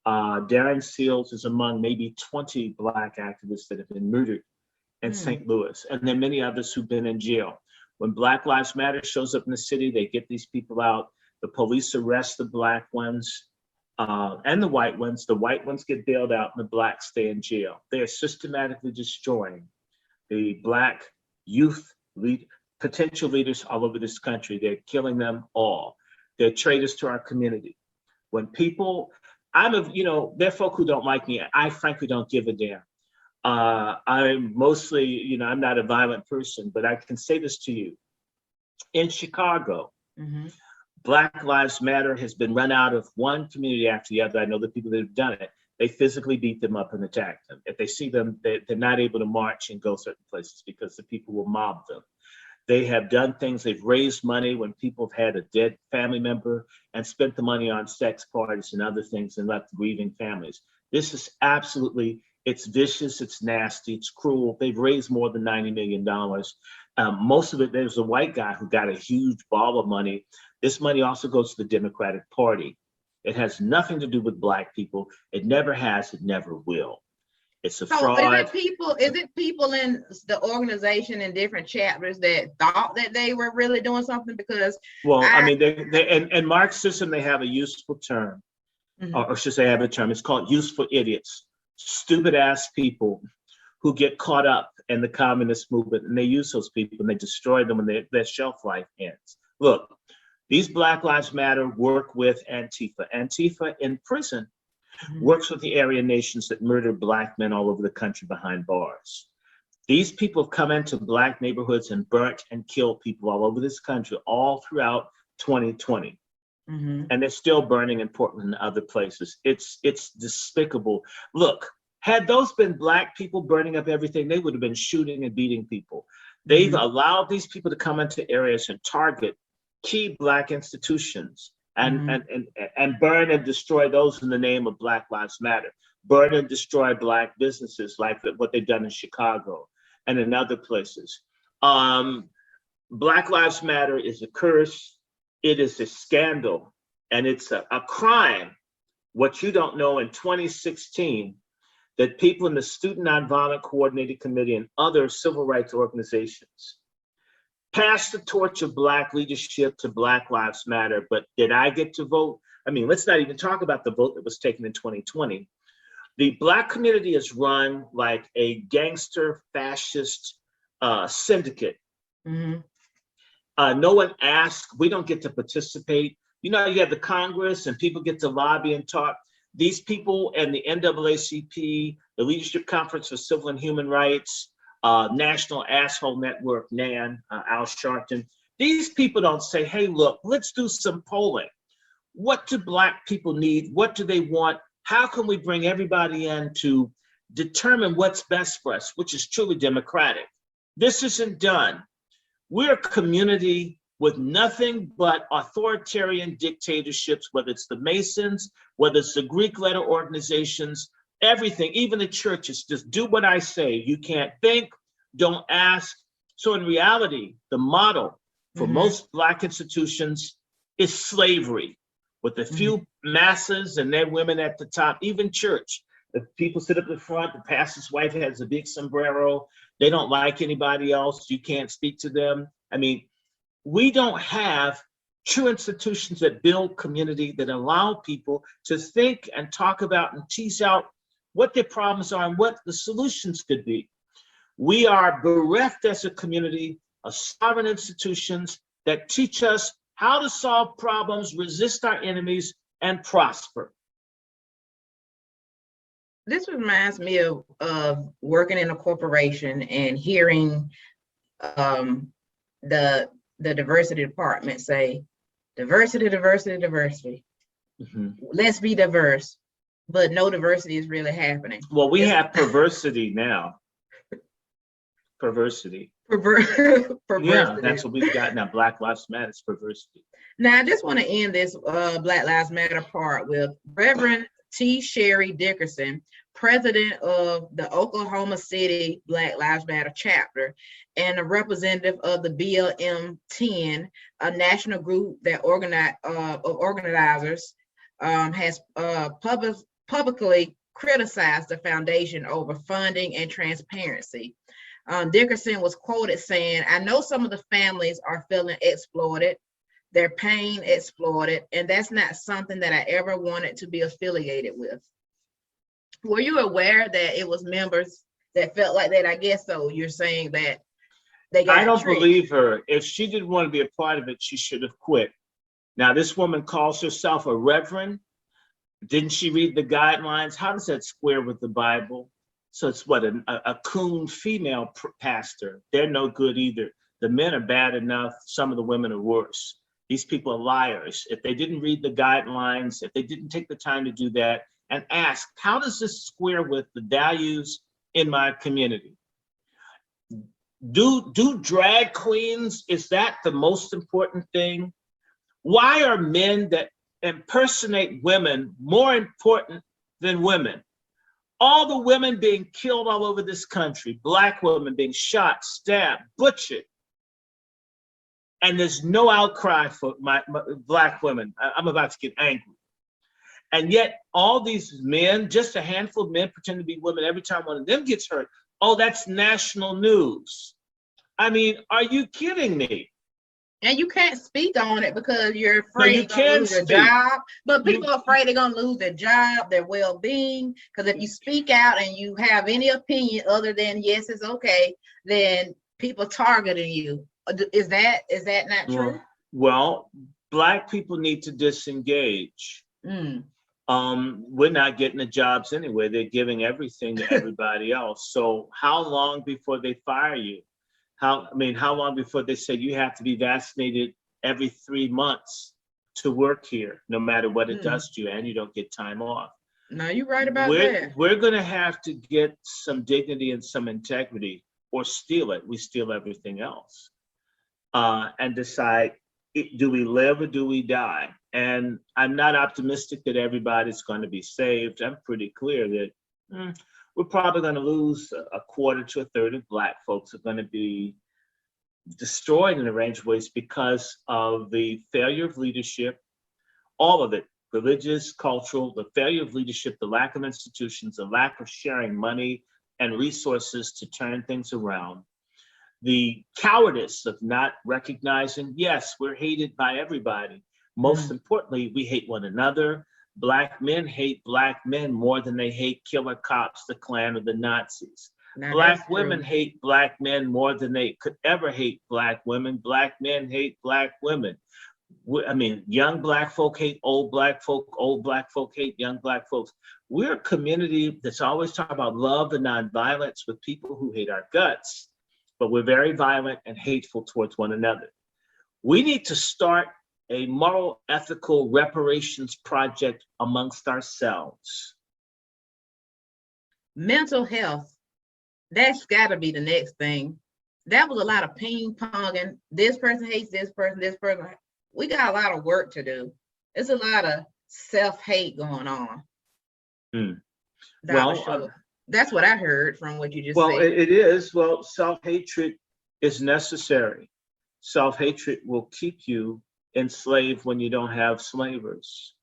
Darren Seals is among maybe 20 Black activists that have been murdered in St. Louis. And there are many others who've been in jail. When Black Lives Matter shows up in the city, they get these people out. The police arrest the Black ones and the white ones. The white ones get bailed out and the Blacks stay in jail. They are systematically destroying the Black youth potential leaders all over this country. They're killing them all. They're traitors to our community. When people, there are folk who don't like me. I frankly don't give a damn. I'm mostly, I'm not a violent person, but I can say this to you. In Chicago, Black Lives Matter has been run out of one community after the other. I know the people that have done it. They physically beat them up and attack them. If they see them, they're not able to march and go certain places because the people will mob them. They have done things. They've raised money when people have had a dead family member and spent the money on sex parties and other things and left grieving families. This is absolutely, it's vicious, it's nasty, it's cruel. They've raised more than $90 million. Most of it, there's a white guy who got a huge ball of money. This money also goes to the Democratic Party. It has nothing to do with Black people. It never has, it never will. It's a fraud. Is it people in the organization in different chapters that thought that they were really doing something? Because in Marxism, they have a useful term, or should say have a term. It's called useful idiots, stupid ass people who get caught up in the communist movement, and they use those people and they destroy them when their shelf life ends. Look, these Black Lives Matter work with Antifa. Antifa in prison works with the Aryan nations that murder Black men all over the country behind bars. These people have come into Black neighborhoods and burnt and killed people all over this country all throughout 2020. And they're still burning in Portland and other places. It's despicable. Look, had those been Black people burning up everything, they would have been shooting and beating people. They've allowed these people to come into areas and target key Black institutions and burn and destroy those in the name of Black Lives Matter. Burn and destroy Black businesses like what they've done in Chicago and in other places. Black Lives Matter is a curse. It is a scandal, and it's a crime. What you don't know, in 2016, that people in the Student Nonviolent Coordinating Committee and other civil rights organizations passed the torch of Black leadership to Black Lives Matter. But did I get to vote? I mean, let's not even talk about the vote that was taken in 2020. The Black community is run like a gangster fascist syndicate. No one asked. We don't get to participate. You have the Congress and people get to lobby and talk. These people and the NAACP, the Leadership Conference for Civil and Human Rights, National Asshole Network, NAN, Al Sharpton, these people don't say, hey, look, let's do some polling. What do Black people need? What do they want? How can we bring everybody in to determine what's best for us, which is truly democratic? This isn't done. We're a community with nothing but authoritarian dictatorships, whether it's the Masons, whether it's the Greek letter organizations, everything, even the churches, just do what I say. You can't think, don't ask. So in reality, the model for most Black institutions is slavery, with a few masses and then women at the top, even church. The people sit up in front, the pastor's wife has a big sombrero, they don't like anybody else, you can't speak to them. I mean, we don't have true institutions that build community, that allow people to think and talk about and tease out what their problems are and what the solutions could be. We are bereft as a community of sovereign institutions that teach us how to solve problems, resist our enemies, and prosper. This reminds me of working in a corporation and hearing the diversity department say, diversity, diversity, diversity. Let's be diverse, but no diversity is really happening. Well, we have perversity now. Perversity. Perversity. Yeah, that's what we've got now. Black Lives Matter is perversity. Now, I just want to end this Black Lives Matter part with Reverend T. Sherry Dickerson, president of the Oklahoma City Black Lives Matter chapter and a representative of the BLM 10, a national group that organizers has publicly criticized the foundation over funding and transparency. Dickerson was quoted saying, "I know some of the families are feeling exploited, their pain exploited, and that's not something that I ever wanted to be affiliated with." Were you aware that it was members that felt like that? I guess so. You're saying that they got I don't tricked. believe her. If she didn't want to be a part of it, she should have quit. Now, this woman calls herself a reverend. Didn't she read the guidelines? How does that square with the Bible? So it's what, a coon female pastor. They're no good either. The men are bad enough. Some of the women are worse. These people are liars. If they didn't read the guidelines, if they didn't take the time to do that and ask, how does this square with the values in my community? Do drag queens, is that the most important thing? Why are men that impersonate women more important than women? All the women being killed all over this country, Black women being shot, stabbed, butchered, and there's no outcry for my Black women. I'm about to get angry. And yet all these men, just a handful of men pretend to be women every time one of them gets hurt. Oh, that's national news. I mean, are you kidding me? And you can't speak on it because you're afraid you you're going to can lose your speak. job. But people are afraid they're going to lose their job, their well-being. Because if you speak out and you have any opinion other than yes, it's okay, then people targeting you. Is that not true? Well, Black people need to disengage. We're not getting the jobs anyway. They're giving everything to everybody else. So how long before they fire you? How long before they say you have to be vaccinated every 3 months to work here, no matter what it does to you, and you don't get time off? No, you're right about that. We're going to have to get some dignity and some integrity, or steal it. We steal everything else, and decide, do we live or do we die? And I'm not optimistic that everybody's going to be saved. I'm pretty clear that we're probably going to lose a quarter to a third of Black folks are going to be destroyed in a range of ways because of the failure of leadership, all of it, religious, cultural, the failure of leadership, the lack of institutions, the lack of sharing money and resources to turn things around, the cowardice of not recognizing, yes, we're hated by everybody. Most importantly, we hate one another. Black men hate Black men more than they hate killer cops, the Klan, or the Nazis. Now, Black women hate Black men more than they could ever hate Black women. Black men hate Black women. I mean, young Black folk hate old Black folk. Old Black folk hate young Black folks. We're a community that's always talking about love and nonviolence with people who hate our guts, but we're very violent and hateful towards one another. We need to start a moral, ethical reparations project amongst ourselves. Mental health, that's got to be the next thing that was a lot of ping ponging. This person hates this person, this person. We got a lot of work to do. There's a lot of self-hate going on. Well, that's what I heard from what you just well, said. it is. Well, self-hatred is necessary. Self-hatred will keep you enslaved when you don't have slavers.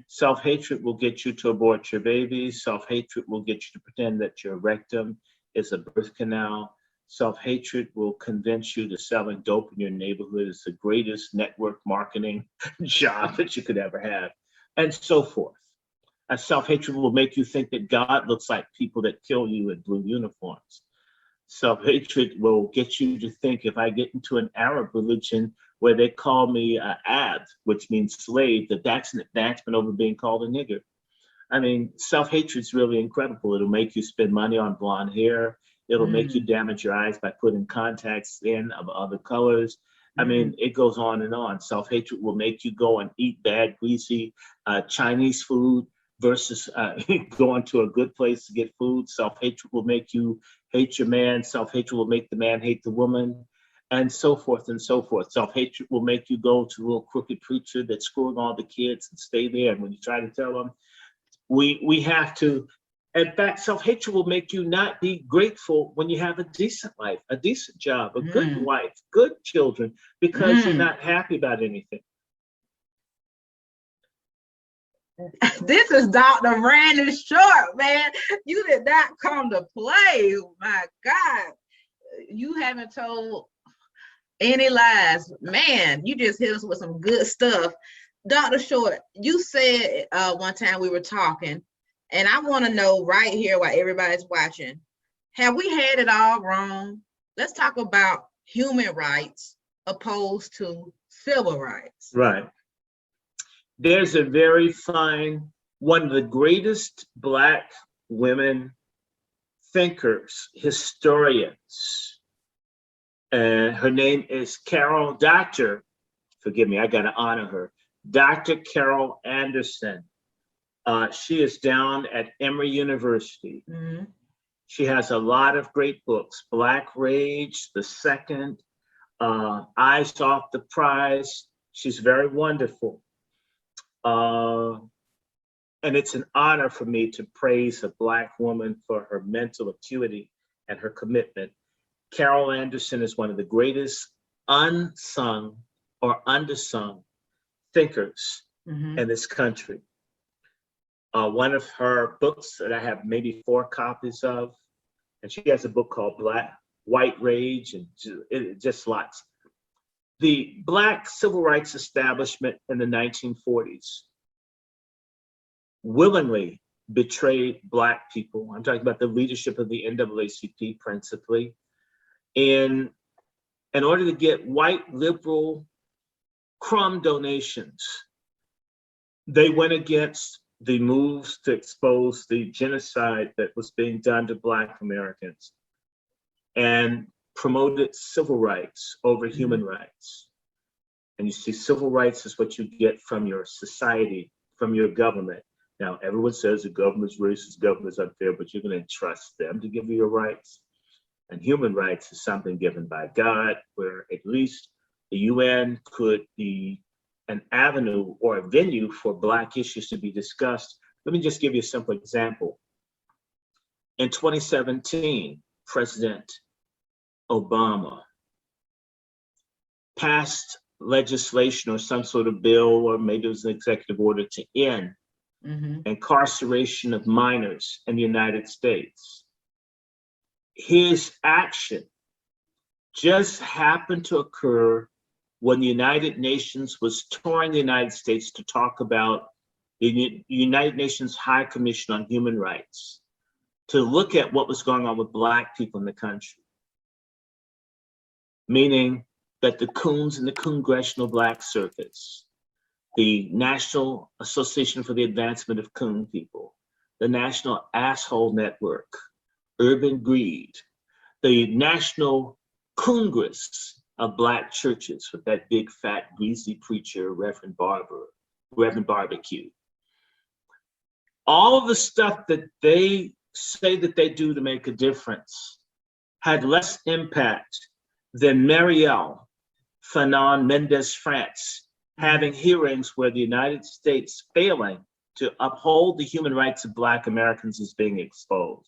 Self-hatred will get you to abort your babies. Self-hatred will get you to pretend that your rectum is a birth canal. Self-hatred will convince you that selling dope in your neighborhood is the greatest network marketing job that you could ever have, and so forth. Self-hatred will make you think that God looks like people that kill you in blue uniforms. Self-hatred will get you to think, if I get into an Arab religion where they call me Abd, which means slave, that's an advancement over being called a nigger. I mean, self-hatred is really incredible. It'll make you spend money on blonde hair. It'll make you damage your eyes by putting contacts in of other colors. I mean, it goes on and on. Self-hatred will make you go and eat bad, greasy Chinese food versus going to a good place to get food. Self-hatred will make you hate your man. Self-hatred will make the man hate the woman, and so forth and so forth. Self-hatred will make you go to a little crooked preacher that's screwing all the kids and stay there. And when you try to tell them, we have to, in fact, self-hatred will make you not be grateful when you have a decent life, a decent job, a good wife, good children, because you're not happy about anything. This is Dr. Brandon Short, man. You did not come to play. My God. You haven't told any lies. Man, you just hit us with some good stuff. Dr. Short, you said one time we were talking, and I want to know right here while everybody's watching, have we had it all wrong? Let's talk about human rights opposed to civil rights. Right. There's a very fine, one of the greatest Black women thinkers, historians, and her name is Dr. Forgive me, I gotta honor her, Dr. Carol Anderson. She is down at Emory University. She has a lot of great books, Black Rage, The Second, Eyes Off the Prize. She's very wonderful. And it's an honor for me to praise a Black woman for her mental acuity and her commitment. Carol Anderson is one of the greatest unsung or undersung thinkers in this country. One of her books that I have maybe 4 copies of, and she has a book called White Rage, and just lots. The Black civil rights establishment in the 1940s willingly betrayed Black people. I'm talking about the leadership of the NAACP principally, in order to get white liberal crumb donations. They went against the moves to expose the genocide that was being done to Black Americans and promoted civil rights over human rights. And you see, civil rights is what you get from your society, from your government. Now, everyone says the government's racist, government's unfair, but you're going to trust them to give you your rights. And human rights is something given by God, where at least the UN could be an avenue or a venue for Black issues to be discussed. Let me just give you a simple example. In 2017, President Obama passed legislation or some sort of bill, or maybe it was an executive order, to end incarceration of minors in the United States. His action just happened to occur when the United Nations was touring the United States to talk about the United Nations High Commission on Human Rights, to look at what was going on with Black people in the country. Meaning that the coons and the Congressional Black Circuits, the National Association for the Advancement of Coon People, the National Asshole Network, Urban Greed, the National Congress of Black Churches with that big fat greasy preacher, Reverend Barbecue. All of the stuff that they say that they do to make a difference had less impact than Marielle Fanon Mendez France having hearings where the United States failing to uphold the human rights of Black Americans is being exposed.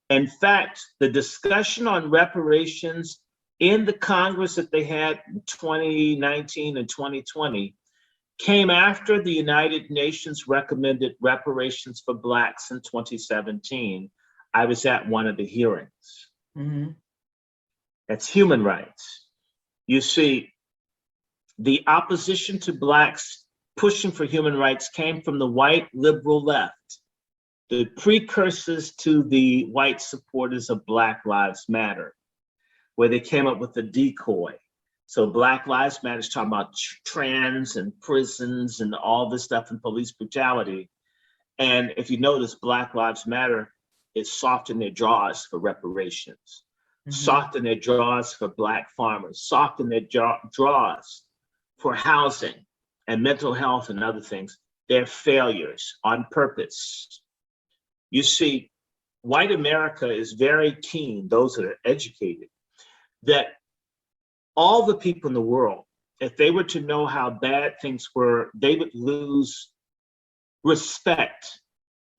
In fact, the discussion on reparations in the Congress that they had in 2019 and 2020 came after the United Nations recommended reparations for Blacks in 2017. I was at one of the hearings. That's human rights. You see, the opposition to Blacks pushing for human rights came from the white liberal left, the precursors to the white supporters of Black Lives Matter, where they came up with the decoy. So Black Lives Matter is talking about trans and prisons and all this stuff and police brutality. And if you notice, Black Lives Matter is soft in their draws for reparations, soft in their draws for Black farmers, soft in their draws for housing and mental health and other things. They're failures on purpose. You see, white America is very keen, those that are educated, that all the people in the world, if they were to know how bad things were, they would lose respect,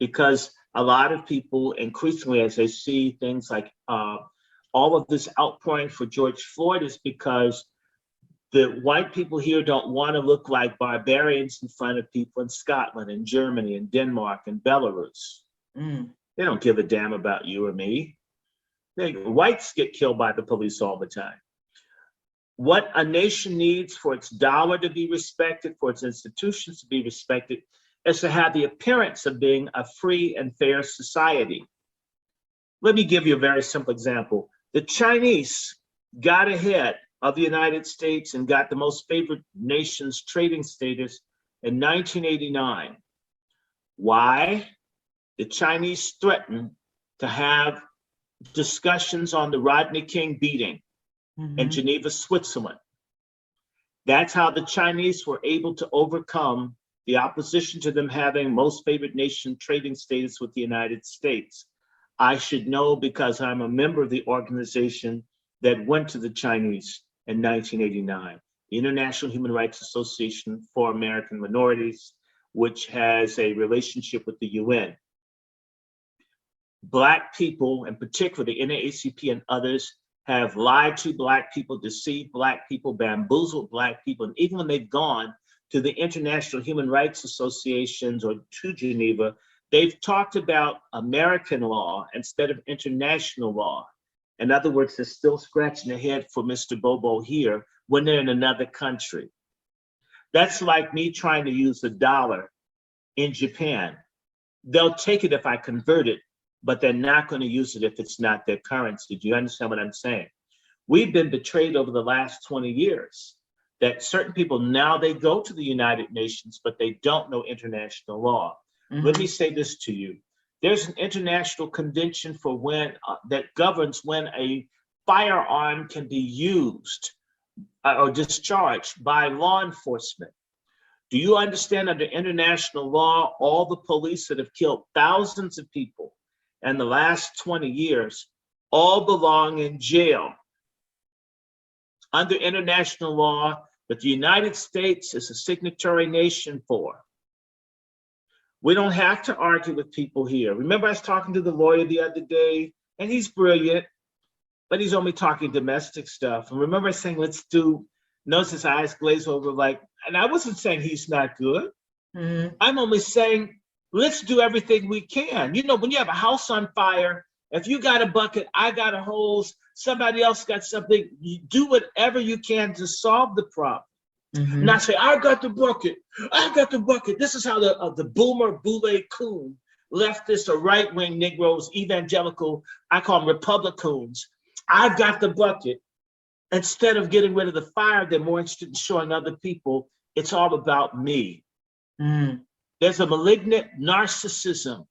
because a lot of people increasingly, as they see things like all of this outpouring for George Floyd, is because the white people here don't want to look like barbarians in front of people in Scotland and Germany and Denmark and Belarus. They don't give a damn about you or me. Whites get killed by the police all the time. What a nation needs for its dollar to be respected, for its institutions to be respected, is to have the appearance of being a free and fair society. Let me give you a very simple example. The Chinese got ahead of the United States and got the most favored nations trading status in 1989. Why? The Chinese threatened to have discussions on the Rodney King beating in Geneva, Switzerland. That's how the Chinese were able to overcome the opposition to them having most favored nation trading status with the United States. I should know because I'm a member of the organization that went to the Chinese in 1989, the International Human Rights Association for American Minorities, which has a relationship with the UN. Black people, in particular the NAACP and others, have lied to Black people, deceived Black people, bamboozled Black people, and even when they've gone to the International Human Rights Associations or to Geneva, they've talked about American law instead of international law. In other words, they're still scratching their head for Mr. Bobo here when they're in another country. That's like me trying to use the dollar in Japan. They'll take it if I convert it, but they're not going to use it if it's not their currency. Do you understand what I'm saying? We've been betrayed over the last 20 years, that certain people, now they go to the United Nations, but they don't know international law. Let me say this to you. There's an international convention for when that governs when a firearm can be used or discharged by law enforcement. Do you understand, under international law, all the police that have killed thousands of people in the last 20 years all belong in jail under international law that the United States is a signatory nation for? We don't have to argue with people here. Remember, I was talking to the lawyer the other day, and he's brilliant, but he's only talking domestic stuff. And remember I saying, let's do, notice his eyes glaze over like, and I wasn't saying he's not good. I'm only saying, let's do everything we can. You know, when you have a house on fire, if you got a bucket, I got a hose, somebody else got something, you do whatever you can to solve the problem. Not say, I got the bucket, I got the bucket. This is how the boomer boule coon, leftist or right-wing Negroes, evangelical, I call them Republicans. I've got the bucket. Instead of getting rid of the fire, they're more interested in showing other people it's all about me. There's a malignant narcissism,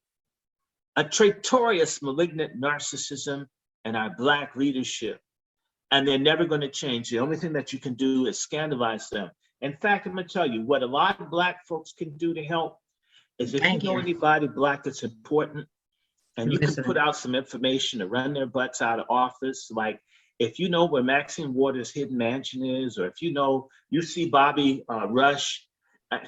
a traitorous malignant narcissism in our Black leadership. And they're never going to change. The only thing that you can do is scandalize them. In fact, I'm going to tell you what a lot of Black folks can do to help is if you know anybody Black that's important, And you can put out some information to run their butts out of office. Like, if you know where Maxine Waters' hidden mansion is, or if you know, you see Bobby Rush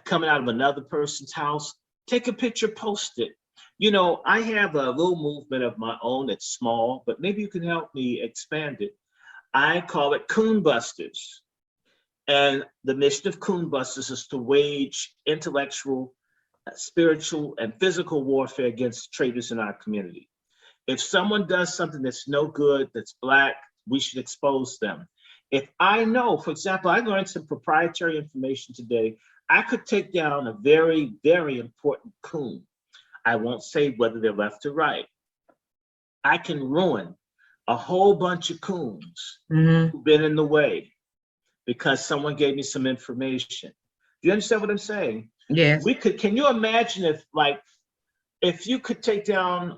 coming out of another person's house, take a picture, post it. You know, I have a little movement of my own that's small, but maybe you can help me expand it. I call it Coon Busters. And the mission of Coon Busters is to wage intellectual, spiritual, and physical warfare against traitors in our community. If someone does something that's no good, that's Black, we should expose them. If I know, for example, I learned some proprietary information today, I could take down a very, very important coon. I won't say whether they're left or right. I can ruin a whole bunch of coons who've been in the way because someone gave me some information. Do you understand what I'm saying? Yes. We could. Can you imagine if, like, if you could take down,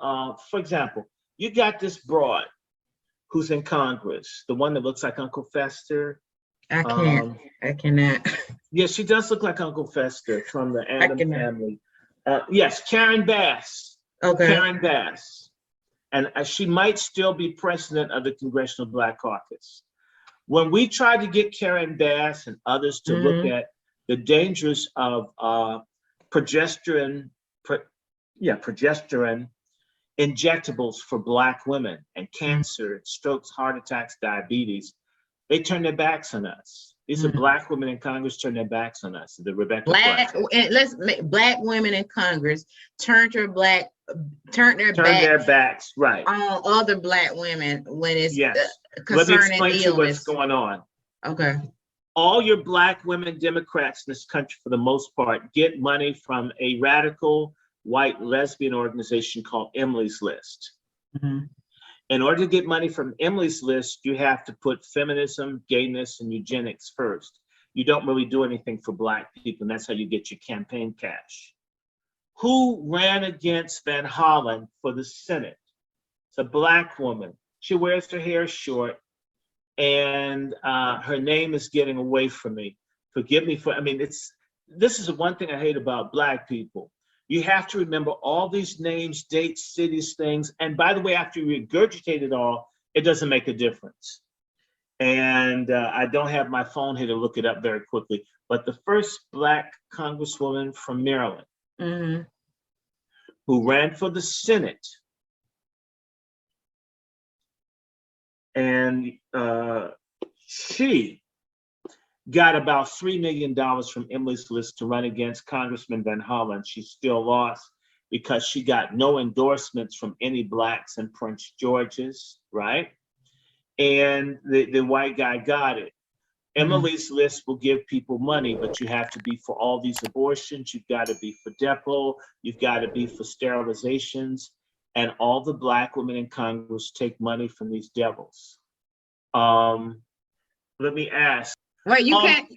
for example, you got this broad who's in Congress, the one that looks like Uncle Fester. I can't. I cannot. Yeah, she does look like Uncle Fester from the Adam family. Yes, Karen Bass. Okay. Karen Bass. And she might still be president of the Congressional Black Caucus. When we tried to get Karen Bass and others to look at the dangers of progesterone injectables for Black women and cancer, strokes, heart attacks, diabetes, they turned their backs on us. These are Black women in Congress turned their backs on us. The Rebecca Black women in Congress turned their backs right on other Black women when it's Let me concerning explain to you what's going on. Okay. All your Black women Democrats in this country, for the most part, get money from a radical white lesbian organization called Emily's List. In order to get money from Emily's List, you have to put feminism, gayness, and eugenics first. You don't really do anything for Black people, and that's how you get your campaign cash. Who ran against Van Hollen for the Senate? It's a Black woman. She wears her hair short, and her name is getting away from me. Forgive me for, this is the one thing I hate about Black people. You have to remember all these names, dates, cities, things. And by the way, after you regurgitate it all, it doesn't make a difference. And I don't have my phone here to look it up very quickly. But the first Black congresswoman from Maryland who ran for the Senate, and she got about $3 million from Emily's List to run against Congressman Van Hollen. She still lost because she got no endorsements from any Blacks in Prince George's, right? And the white guy got it. Emily's List will give people money, but you have to be for all these abortions. You've got to be for DEPO. You've got to be for sterilizations. And all the Black women in Congress take money from these devils. Let me ask. Wait, you can't.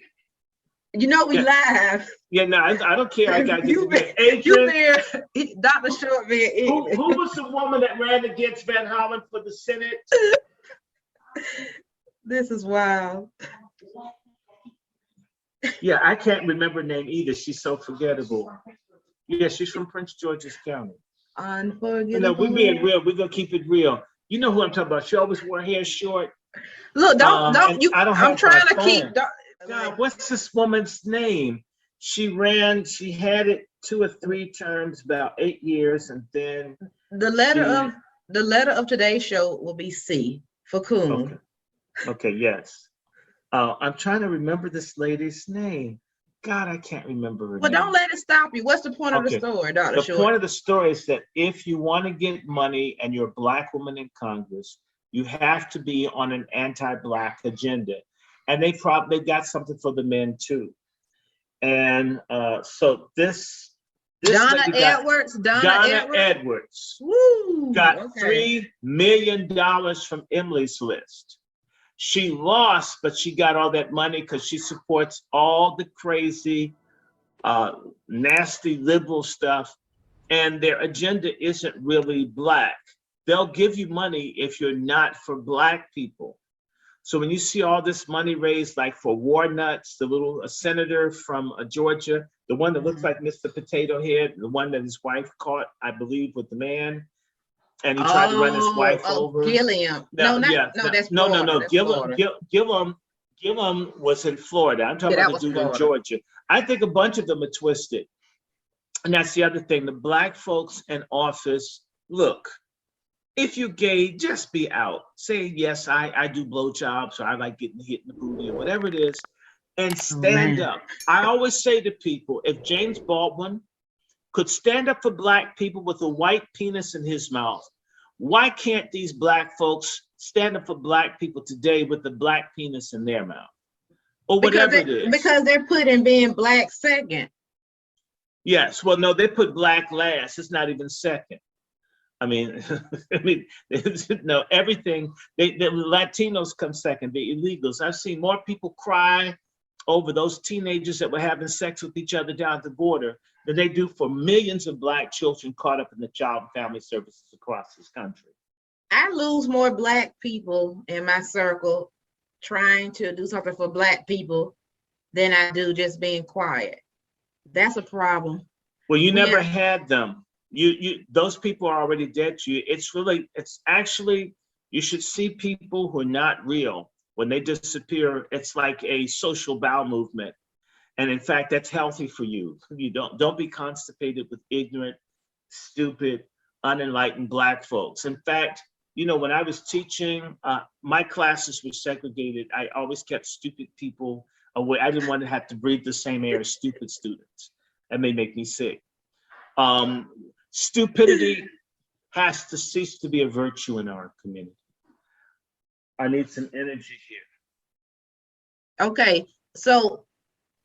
You know we live. Yeah, no, I don't care. I got you Dr. Short man. Who was the woman that ran against Van Hollen for the Senate? This is wild. Yeah, I can't remember her name either. She's so forgettable. Yeah, she's from Prince George's County. Unforgettable. No, we're being real. We're gonna keep it real. You know who I'm talking about. She always wore hair short. Look, don't you. I'm trying to keep. God, what's this woman's name? She had it 2 or 3 terms, about 8 years, and then the letter of today's show will be C for Coon. Okay, yes. I'm trying to remember this lady's name. God, I can't remember her name. Don't let it stop you. What's the point of the story, Dr. Short? The point of the story is that if you want to get money and you're a Black woman in Congress, you have to be on an anti-Black agenda. And they got something for the men too. And so this Donna Edwards Woo, got $3 million from Emily's List. She lost, but she got all that money because she supports all the crazy, nasty liberal stuff. And their agenda isn't really Black. They'll give you money if you're not for Black people. So when you see all this money raised, like for War Nuts, the little senator from Georgia, the one that looks like Mr. Potato Head, the one that his wife caught, I believe, with the man, and he tried to run his wife Oh, over. Gilliam. No, that's Florida. No. That's Florida. Gillum was in Florida. I'm talking Yeah, about the dude Florida. in Georgia. I think a bunch of them are twisted. And that's the other thing. The Black folks in office, look, if you're gay, just be out. Say, yes, I do blowjobs, or I like getting hit in the booty, or whatever it is, and stand up. I always say to people, if James Baldwin could stand up for Black people with a white penis in his mouth, why can't these Black folks stand up for Black people today with the Black penis in their mouth? Or whatever it is. Because they're putting being Black second. Yes, well, no, they put Black last. It's not even second. I mean, no, everything, the Latinos come second, the illegals. I've seen more people cry over those teenagers that were having sex with each other down at the border than they do for millions of Black children caught up in the child and family services across this country. I lose more Black people in my circle trying to do something for Black people than I do just being quiet. That's a problem. Well, you never had them. Those people are already dead to you. It's actually, you should see people who are not real. When they disappear, it's like a social bowel movement. And in fact, that's healthy for you. You don't be constipated with ignorant, stupid, unenlightened Black folks. In fact, when I was teaching, my classes were segregated. I always kept stupid people away. I didn't want to have to breathe the same air as stupid students. That may make me sick. Stupidity has to cease to be a virtue in our community. I need some energy here. Okay, so,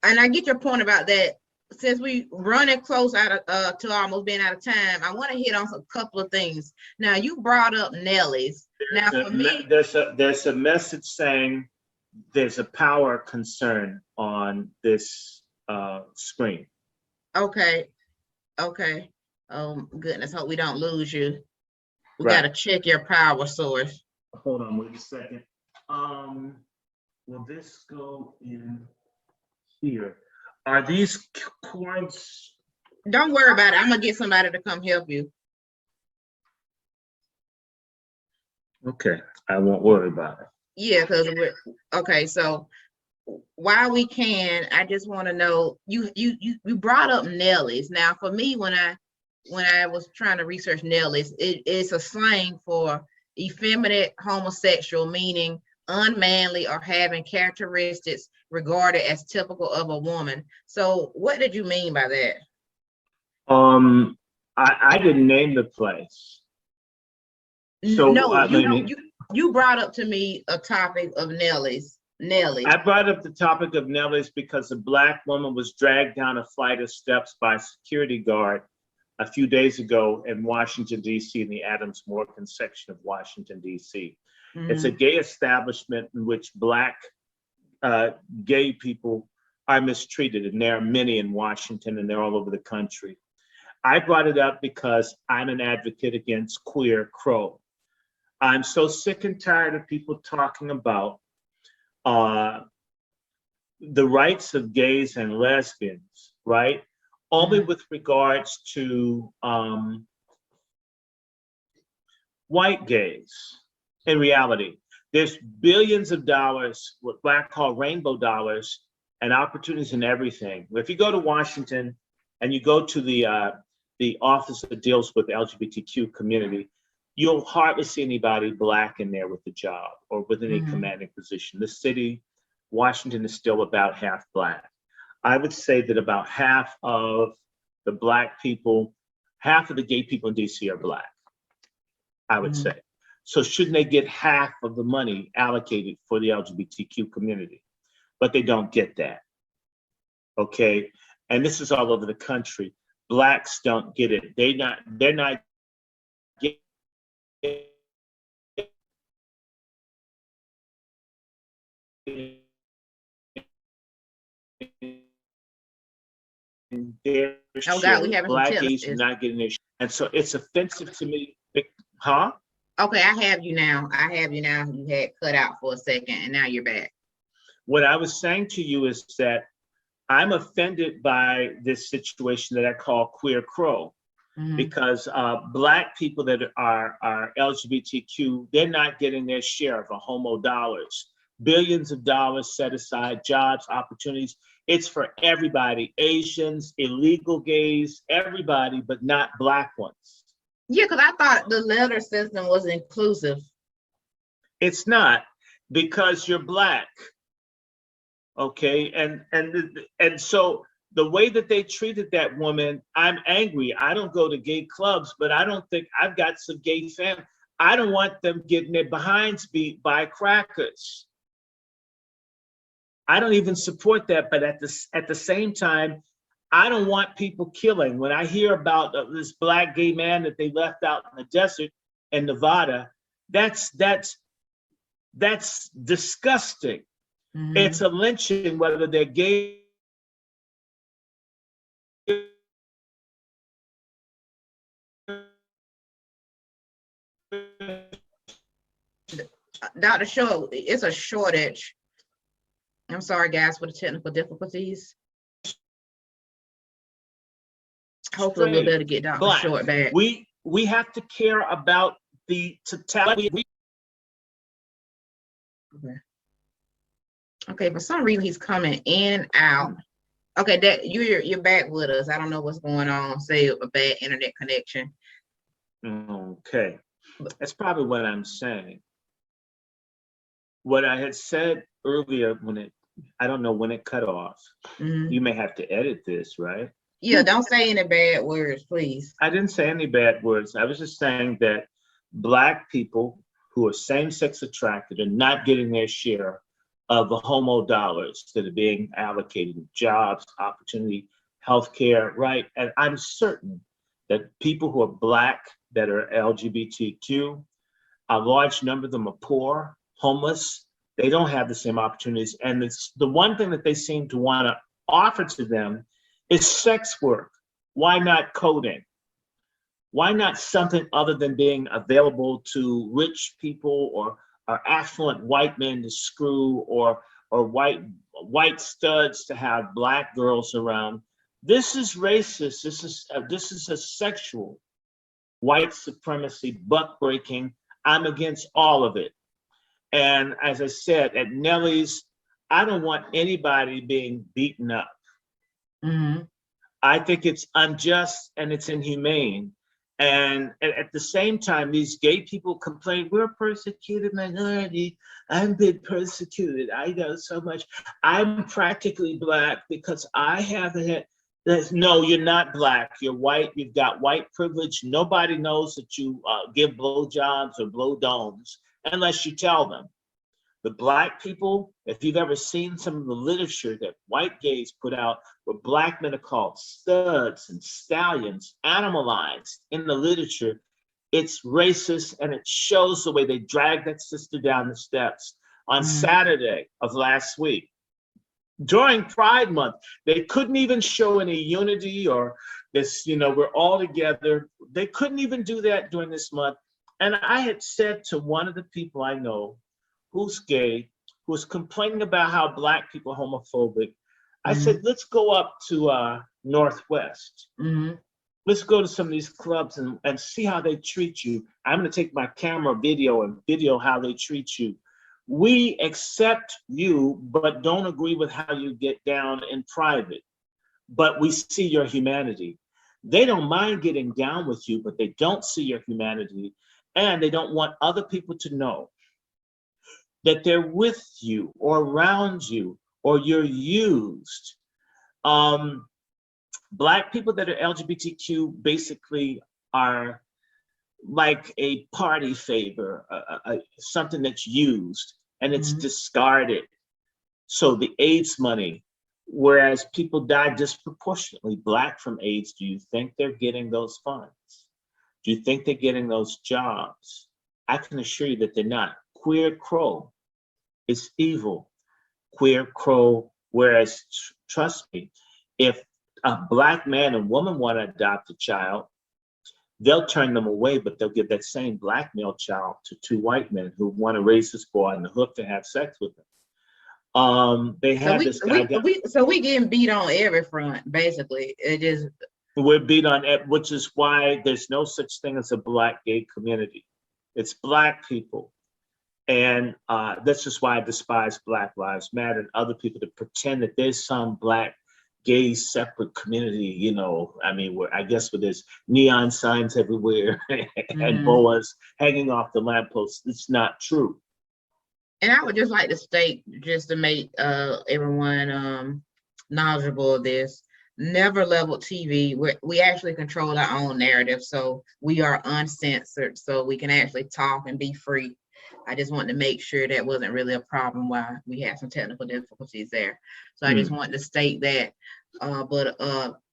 and I get your point about that. Since we running close out of to almost being out of time, I want to hit on a couple of things. Now, you brought up Nellies. Now, for me, there's a message saying there's a power concern on this screen. Okay. Oh goodness, hope we don't lose you. We got to check your power source. Hold on, wait a second. Will this go in here? Are these cords? Don't worry about it. I'm gonna get somebody to come help you. Okay, I won't worry about it. Yeah, because okay. So while we can, I just want to know, you brought up Nellies. Now, for me, when I was trying to research Nellies, it's a slang for effeminate homosexual, meaning unmanly or having characteristics regarded as typical of a woman. So what did you mean by that? I didn't name the place. So no, you brought up to me a topic of Nellies. I brought up the topic of Nellies because a Black woman was dragged down a flight of steps by a security guard a few days ago in Washington, D.C., in the Adams-Morgan section of Washington, D.C. Mm-hmm. It's a gay establishment in which Black gay people are mistreated, and there are many in Washington, and they're all over the country. I brought it up because I'm an advocate against queer crow. I'm so sick and tired of people talking about the rights of gays and lesbians, right? Only with regards to white gays. In reality, there's billions of dollars, what Black call rainbow dollars, and opportunities in everything. If you go to Washington and you go to the office that deals with the LGBTQ community, you'll hardly see anybody Black in there with a job or with any commanding position. The city, Washington, is still about half Black. I would say that about half of the Black people, half of the gay people in DC are Black, I would say. So shouldn't they get half of the money allocated for the LGBTQ community? But they don't get that, okay? And this is all over the country. Blacks don't get it. They're not getting their oh God, we having Black gays are not getting their share. And so it's offensive to me. Huh? Okay, I have you now. You had cut out for a second and now you're back. What I was saying to you is that I'm offended by this situation that I call queer crow. because Black people that are LGBTQ, they're not getting their share of the homo dollars. Billions of dollars set aside, jobs, opportunities. It's for everybody, Asians, illegal gays, everybody, but not Black ones. Yeah, because I thought the letter system was inclusive. It's not, because you're Black. Okay, and so the way that they treated that woman, I'm angry. I don't go to gay clubs, but I don't think I've got some gay family. I don't want them getting their behinds beat by crackers. I don't even support that, but at the same time, I don't want people killing. When I hear about this Black gay man that they left out in the desert in Nevada, that's disgusting. It's a lynching, whether they're gay. Dr. Short, it's a shortage. I'm sorry, guys, for the technical difficulties. Hopefully we'll be able to get Dr. Black. Short back. We have to care about the totality. Okay, for some reason he's coming in and out. Okay, that you're back with us. I don't know what's going on. Say a bad internet connection. Okay, that's probably what I'm saying. What I had said earlier, I don't know when it cut off. You may have to edit this, right? Yeah, don't say any bad words, please. I didn't say any bad words. I was just saying that Black people who are same-sex attracted are not getting their share of the homo dollars that are being allocated in jobs, opportunity, healthcare, right? And I'm certain that people who are Black that are LGBTQ, a large number of them are poor, homeless. They don't have the same opportunities. And it's the one thing that they seem to want to offer to them is sex work. Why not coding? Why not something other than being available to rich people or affluent white men to screw, or white studs to have Black girls around? This is racist. This is a sexual white supremacy, buck breaking. I'm against all of it. And as I said, at Nellie's, I don't want anybody being beaten up. I think it's unjust and it's inhumane. And at the same time, these gay people complain, we're a persecuted minority. I'm been persecuted. I know so much. I'm practically Black because I haven't had. No, you're not Black. You're white. You've got white privilege. Nobody knows that you give blowjobs or blow domes unless you tell them. The Black people, if you've ever seen some of the literature that white gays put out, where Black men are called studs and stallions, animalized in the literature, it's racist, and it shows the way they dragged that sister down the steps on Saturday of last week. During Pride Month, they couldn't even show any unity or this, we're all together. They couldn't even do that during this month. And I had said to one of the people I know who's gay, who was complaining about how Black people are homophobic, I said, let's go up to Northwest. Let's go to some of these clubs and see how they treat you. I'm gonna take my camera and video how they treat you. We accept you, but don't agree with how you get down in private. But we see your humanity. They don't mind getting down with you, but they don't see your humanity. And they don't want other people to know that they're with you or around you or you're used. Black people that are LGBTQ basically are like a party favor, something that's used and it's discarded. So the AIDS money, whereas people die disproportionately Black from AIDS, do you think they're getting those funds? Do you think they're getting those jobs? I can assure you that they're not. Queer crow is evil. Queer crow, whereas trust me, if a Black man and woman want to adopt a child, they'll turn them away, but they'll give that same Black male child to two white men who want to raise this boy on the hook to have sex with them. They have this guy. So we getting beat on every front, basically. It just We're beat on it, which is why there's no such thing as a Black gay community. It's Black people. And that's just why I despise Black Lives Matter and other people that pretend that there's some Black gay separate community, you know. I mean, where I guess where there's neon signs everywhere and boas hanging off the lampposts. It's not true. And I would just like to state, just to make everyone knowledgeable of this, Never Level TV, we actually control our own narrative, so we are uncensored, so we can actually talk and be free. I just wanted to make sure that wasn't really a problem while we had some technical difficulties there. So I just wanted to state that. But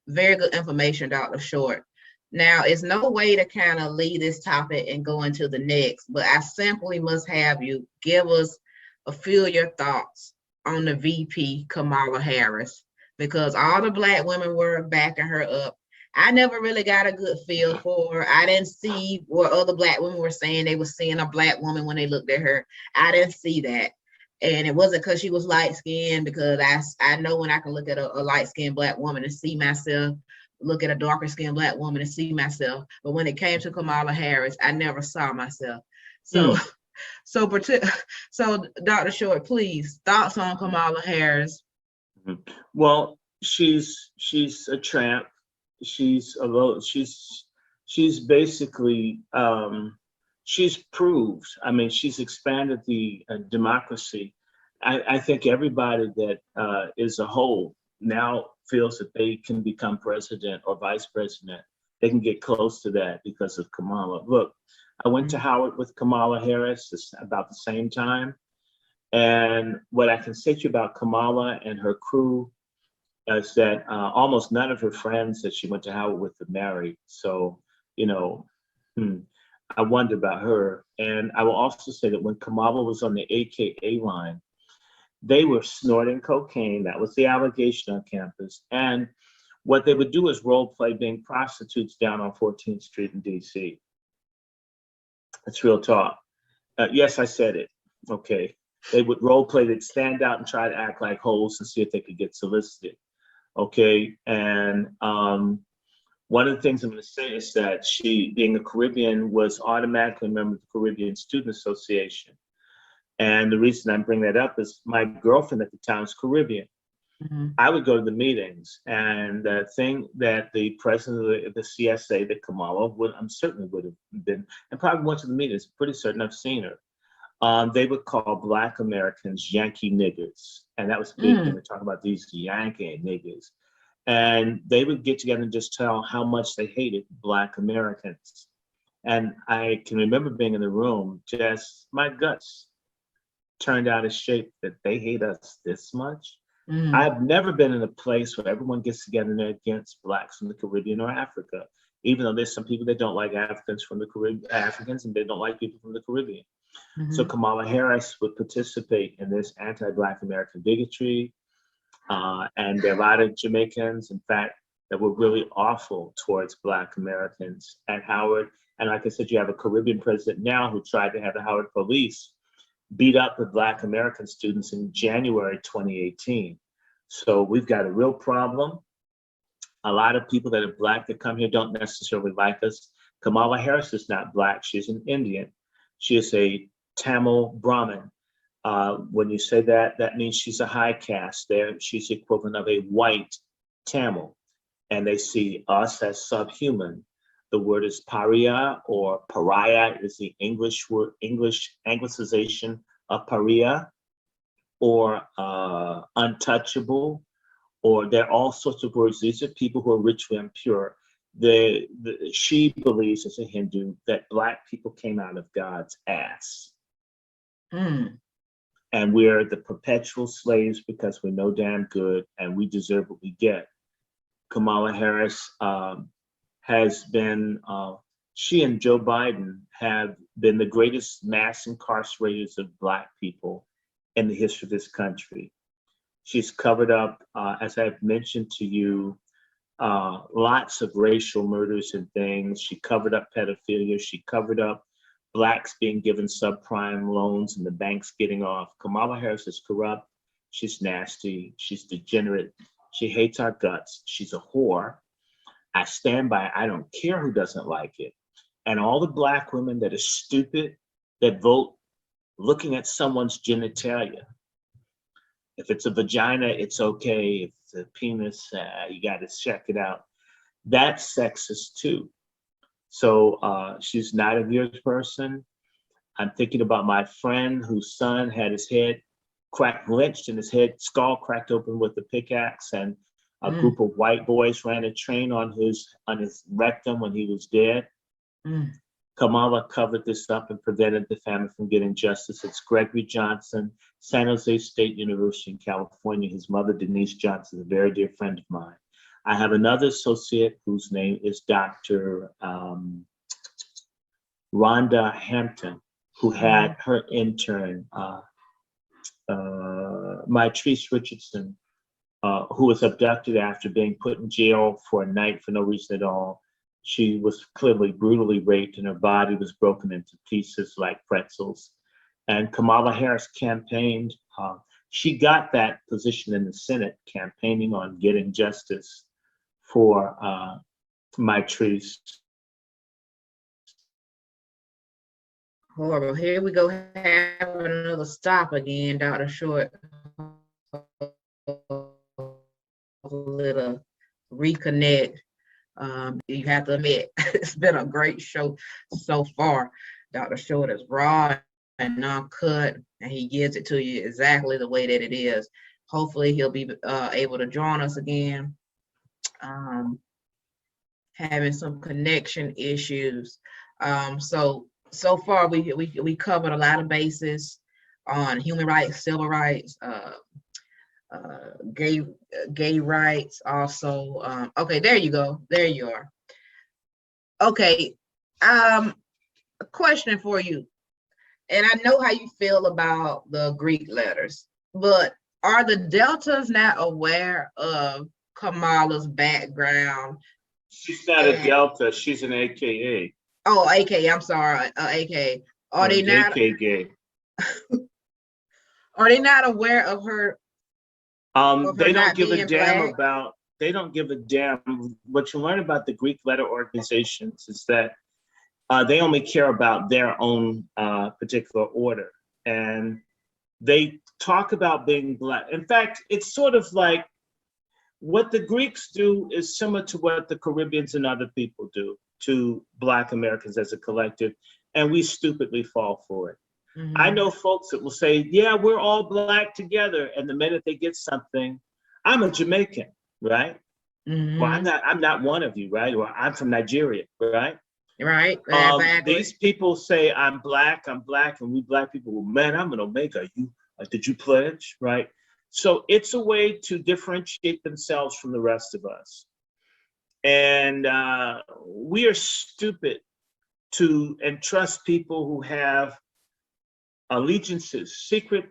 very good information, Dr. Short. Now, it's no way to kind of leave this topic and go into the next, but I simply must have you give us a few of your thoughts on the VP, Kamala Harris, because all the Black women were backing her up. I never really got a good feel for her. I didn't see what other Black women were saying. They were seeing a Black woman when they looked at her. I didn't see that. And it wasn't because she was light-skinned, because I know when I can look at a light-skinned Black woman and see myself, look at a darker-skinned Black woman and see myself. But when it came to Kamala Harris, I never saw myself. So, so Dr. Short, please, thoughts on Kamala Harris? Well, she's a tramp. She's basically she's proved. I mean, she's expanded the democracy. I think everybody that is a whole now feels that they can become president or vice president. They can get close to that because of Kamala. Look, I went to Howard with Kamala Harris about the same time. And what I can say to you about Kamala and her crew is that almost none of her friends that she went to Howard with are married. So, you know, I wonder about her. And I will also say that when Kamala was on the AKA line, they were snorting cocaine. That was the allegation on campus. And what they would do is role play being prostitutes down on 14th Street in DC. That's real talk. Yes, I said it. Okay. They would role play, they'd stand out and try to act like hoes and see if they could get solicited. Okay. And one of the things I'm going to say is that she, being a Caribbean, was automatically a member of the Caribbean Student Association. And the reason I bring that up is my girlfriend at the time was Caribbean. I would go to the meetings, and the thing that the president of the CSA, that Kamala, certainly would have been, and probably went to the meetings, pretty certain I've seen her. They would call Black Americans Yankee niggers. And that was big when we talk about these Yankee niggers. And they would get together and just tell how much they hated Black Americans. And I can remember being in the room, just my guts turned out of shape that they hate us this much. I've never been in a place where everyone gets together and they're against Blacks from the Caribbean or Africa, even though there's some people that don't like Africans from the Caribbean, Africans, and they don't like people from the Caribbean. So Kamala Harris would participate in this anti-Black American bigotry. And there are a lot of Jamaicans, in fact, that were really awful towards Black Americans at Howard. And like I said, you have a Caribbean president now who tried to have the Howard police beat up the Black American students in January 2018. So we've got a real problem. A lot of people that are Black that come here don't necessarily like us. Kamala Harris is not Black, she's an Indian. She is a Tamil Brahmin. When you say that, that means she's a high caste. She's the equivalent of a white Tamil. And they see us as subhuman. The word is pariah, or pariah is the English word, English anglicization of pariah, or untouchable, or there are all sorts of words. These are people who are ritually impure. She believes, as a Hindu, that Black people came out of God's ass. And we're the perpetual slaves because we're no damn good and we deserve what we get. Kamala Harris has been, she and Joe Biden have been the greatest mass incarcerators of Black people in the history of this country. She's covered up, as I've mentioned to you, lots of racial murders and things. She covered up pedophilia. She covered up Blacks being given subprime loans and the banks getting off. Kamala Harris is corrupt. She's nasty. She's degenerate. She hates our guts. She's a whore. I stand by it. I don't care who doesn't like it. And all the Black women that are stupid, that vote looking at someone's genitalia. If it's a vagina, it's okay. If it's a penis, you got to check it out. That's sexist too. So she's not a weird person. I'm thinking about my friend whose son had his head lynched and his head skull cracked open with a pickaxe, and a group of white boys ran a train on his rectum when he was dead. Kamala covered this up and prevented the family from getting justice. It's Gregory Johnson, San Jose State University in California. His mother, Denise Johnson, is a very dear friend of mine. I have another associate whose name is Dr. Rhonda Hampton, who had her intern, Maitrice Richardson, who was abducted after being put in jail for a night for no reason at all. She was clearly brutally raped and her body was broken into pieces like pretzels. And Kamala Harris campaigned. She got that position in the Senate, campaigning on getting justice for Maitrice. Horrible. Here we go having another stop again, Dr. Short. Little reconnect. You have to admit, it's been a great show so far. Dr. Short is raw and uncut, and he gives it to you exactly the way that it is. Hopefully, he'll be able to join us again. Having some connection issues. So far, we covered a lot of bases on human rights, civil rights, gay rights also. Okay, there you go. There you are. Okay, a question for you. And I know how you feel about the Greek letters, but are the Deltas not aware of Kamala's background? She's not a Delta, she's an AKA. Oh, AKA, I'm sorry, AKA. Are they not? AKA. Are they not aware of her? They don't give a damn about, they don't give a damn. What you learn about the Greek letter organizations is that they only care about their own particular order. And they talk about being Black. In fact, it's sort of like what the Greeks do is similar to what the Caribbeans and other people do to Black Americans as a collective, and we stupidly fall for it. I know folks that will say, yeah, we're all Black together, and the minute they get something, I'm a Jamaican, right? Well, I'm not one of you, right? Or I'm from Nigeria, right? Right, exactly. These people say, I'm Black, and we Black people, well, man, I'm an Omega. Did you pledge, right? So it's a way to differentiate themselves from the rest of us. And we are stupid to entrust people who have allegiances, secret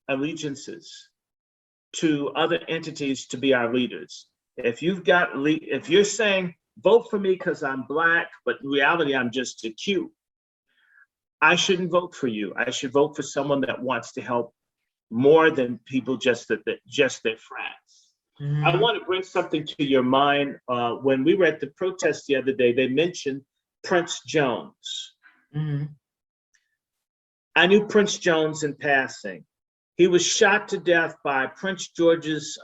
allegiances to other entities to be our leaders. If you're saying, vote for me because I'm Black, but in reality, I'm just a Q, I shouldn't vote for you. I should vote for someone that wants to help more than people just their friends. I want to bring something to your mind. When we were at the protest the other day, they mentioned Prince Jones. I knew Prince Jones in passing. He was shot to death by Prince George's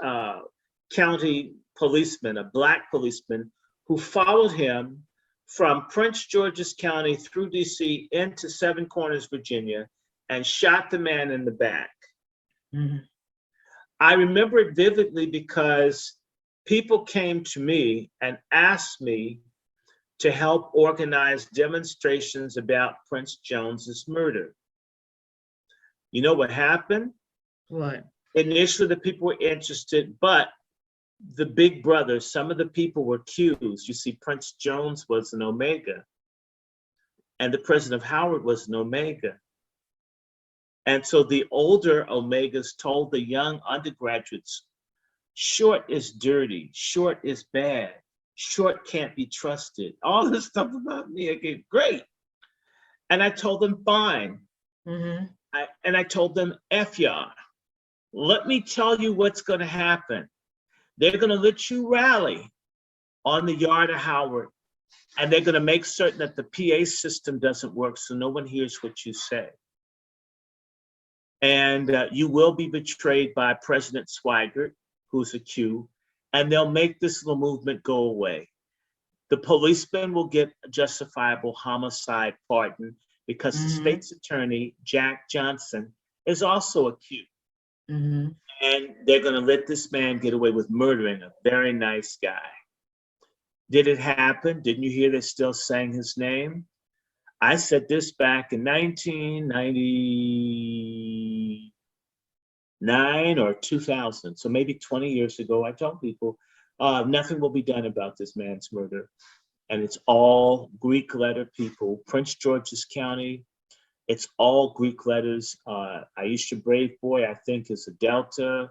County policeman, a Black policeman, who followed him from Prince George's County through DC into Seven Corners, Virginia, and shot the man in the back. I remember it vividly because people came to me and asked me to help organize demonstrations about Prince Jones's murder. You know what happened? What? Initially, the people were interested, but the big brothers, some of the people were Qs. You see, Prince Jones was an Omega, and the President of Howard was an Omega. And so the older Omegas told the young undergraduates, short is dirty, short is bad, short can't be trusted. All this stuff about me, okay, great. And I told them, fine. And I told them, F y'all. Let me tell you what's gonna happen. They're gonna let you rally, on the yard of Howard, and they're going to make certain that the PA system doesn't work so no one hears what you say. And you will be betrayed by President Swigert, who's a Q, and they'll make this little movement go away. The policeman will get a justifiable homicide pardon because the state's attorney, Jack Johnson, is also a Q. And they're going to let this man get away with murdering a very nice guy. Did it happen? Didn't you hear they still sang his name? I said this back in 1999 or 2000, so maybe 20 years ago. I told people nothing will be done about this man's murder. And it's all Greek letter people. Prince George's County, it's all Greek letters. Aisha Brave Boy, I think, is a Delta.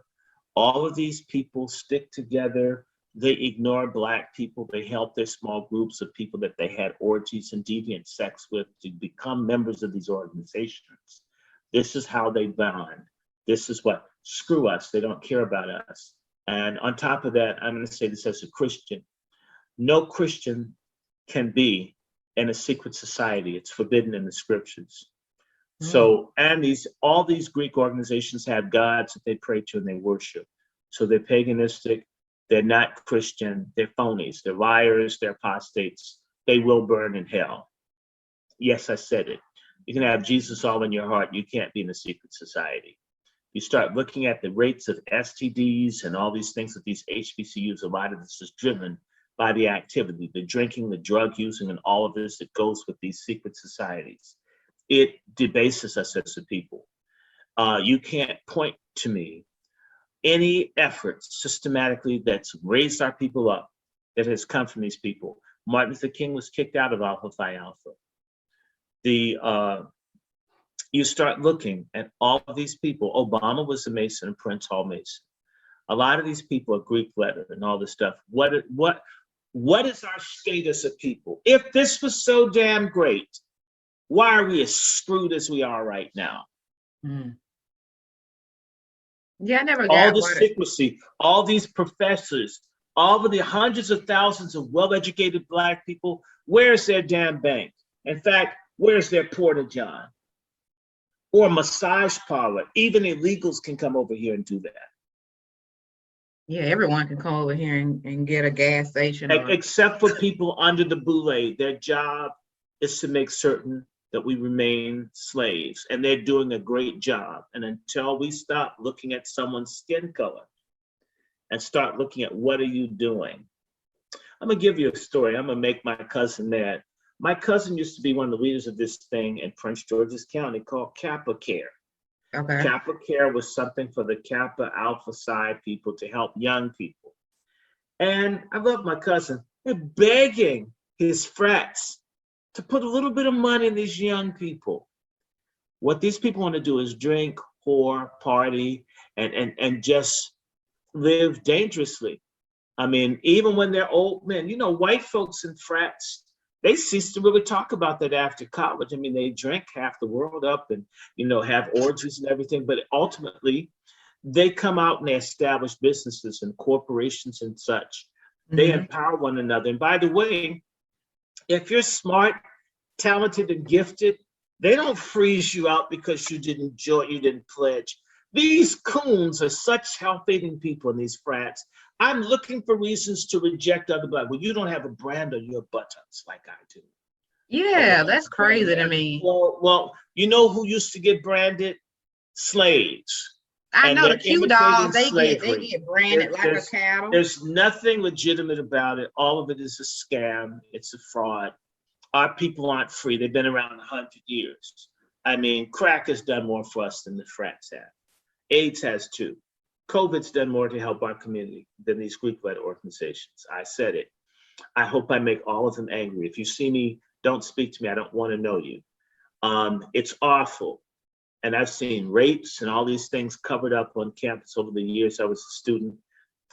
All of these people stick together. They ignore Black people. They help their small groups of people that they had orgies and deviant sex with to become members of these organizations. This is how they bond. This is what, screw us, they don't care about us. And on top of that, I'm going to say this as a Christian. No Christian can be in a secret society. It's forbidden in the scriptures. So, and all these Greek organizations have gods that they pray to and they worship. So they're paganistic, they're not Christian, they're phonies, they're liars, they're apostates. They will burn in hell. Yes, I said it. You can have Jesus all in your heart. You can't be in a secret society. You start looking at the rates of STDs and all these things with these HBCUs, a lot of this is driven by the activity, the drinking, the drug using, and all of this that goes with these secret societies. It debases us as a people. You can't point to me any effort systematically that's raised our people up that has come from these people. Martin Luther King was kicked out of Alpha Phi Alpha. You start looking at all of these people. Obama was a Mason and Prince Hall Mason. A lot of these people are Greek letter and all this stuff. What is our status of people? If this was so damn great, why are we as screwed as we are right now? Yeah, I never got all the secrecy, all these professors, all of the hundreds of thousands of well-educated Black people, where's their damn bank? In fact, where's their porta-john? Or massage parlor? Even illegals can come over here and do that. Yeah, everyone can come over here and get a gas station. Except for people under the boule. Their job is to make certain that we remain slaves, and they're doing a great job. And until we stop looking at someone's skin color and start looking at what are you doing? I'm gonna give you a story. I'm gonna make my cousin mad. My cousin used to be one of the leaders of this thing in Prince George's County called Kappa Care. Okay. Kappa Care was something for the Kappa Alpha Psi people to help young people. And I love my cousin. They're begging his frats to put a little bit of money in these young people. What these people want to do is drink, whore, party, and just live dangerously. I mean, even when they're old men, you know, white folks in frats, they cease to really talk about that after college. I mean, they drink half the world up and, you know, have orgies and everything, but ultimately they come out and they establish businesses and corporations and such. They empower one another. And by the way, if you're smart, talented, and gifted, they don't freeze you out because you didn't join, you didn't pledge. These coons are such health-hating people in these frats. I'm looking for reasons to reject other Black. Well, you don't have a brand on your buttocks like I do. Yeah, that's crazy to me. Well, you know who used to get branded? Slaves. I know the Q dolls, they slavery. get branded like a cattle. There's nothing legitimate about it. All of it is a scam. It's a fraud. Our people aren't free. They've been around 100 years. I mean, crack has done more for us than the frats have. AIDS has too. COVID's done more to help our community than these Greek-led organizations. I said it. I hope I make all of them angry. If you see me, don't speak to me. I don't want to know you. It's awful. And I've seen rapes and all these things covered up on campus over the years I was a student.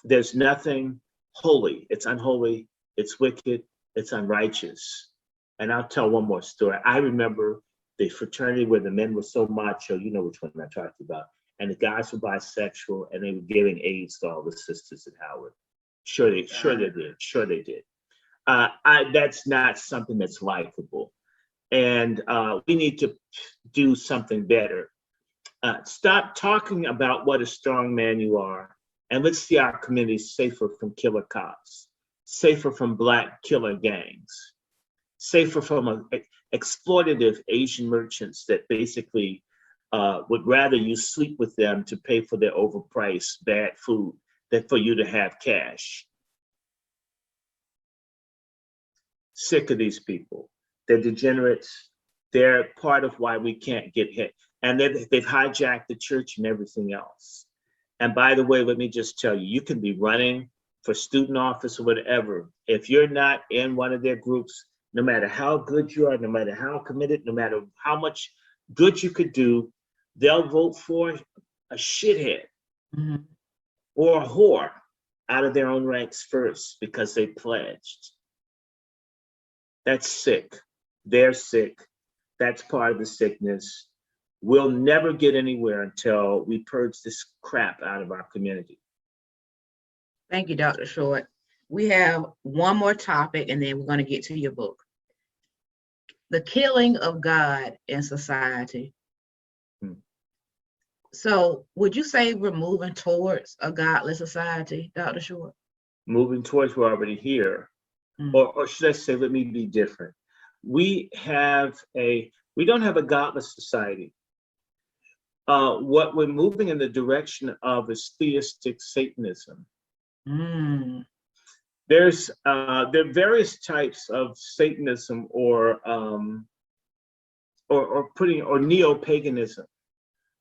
There's nothing holy. It's unholy. It's wicked. It's unrighteous. And I'll tell one more story. I remember the fraternity where the men were so macho. You know which one I talked about. And the guys were bisexual, and they were giving AIDS to all the sisters at Howard. Sure they did. That's not something that's likable. And we need to do something better. Stop talking about what a strong man you are, and let's see our communities safer from killer cops, safer from Black killer gangs, safer from exploitative Asian merchants that basically would rather you sleep with them to pay for their overpriced bad food than for you to have cash. Sick of these people. They're degenerates. They're part of why we can't get hit. And they've hijacked the church and everything else. And by the way, let me just tell you, you can be running for student office or whatever. If you're not in one of their groups, no matter how good you are, no matter how committed, no matter how much good you could do, they'll vote for a shithead or a whore out of their own ranks first because they pledged. That's sick. They're sick. That's part of the sickness. We'll never get anywhere until we purge this crap out of our community. Thank you, Dr. Short. We have one more topic and then we're going to get to your book. The killing of God in society. So would you say we're moving towards a godless society, Dr. Short? Moving towards, we're already here. Or should I say, let me be different. We don't have a godless society. What we're moving in the direction of is theistic Satanism. There are various types of Satanism or neo-paganism,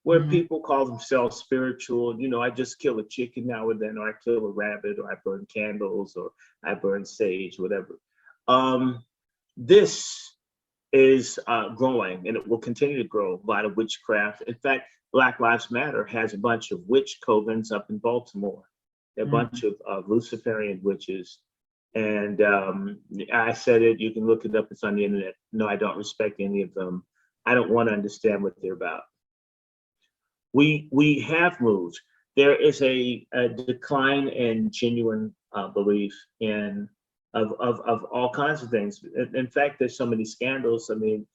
where people call themselves spiritual. You know, I just kill a chicken now and then, or I kill a rabbit, or I burn candles, or I burn sage, whatever. This is growing, and it will continue to grow. A lot of witchcraft. In fact, Black Lives Matter has a bunch of witch covens up in Baltimore. They're a bunch of Luciferian witches. And I said it, you can look it up, it's on the internet. No, I don't respect any of them. I don't want to understand what they're about. We have moved. There is a decline in genuine belief of all kinds of things. In fact, there's so many scandals. I mean,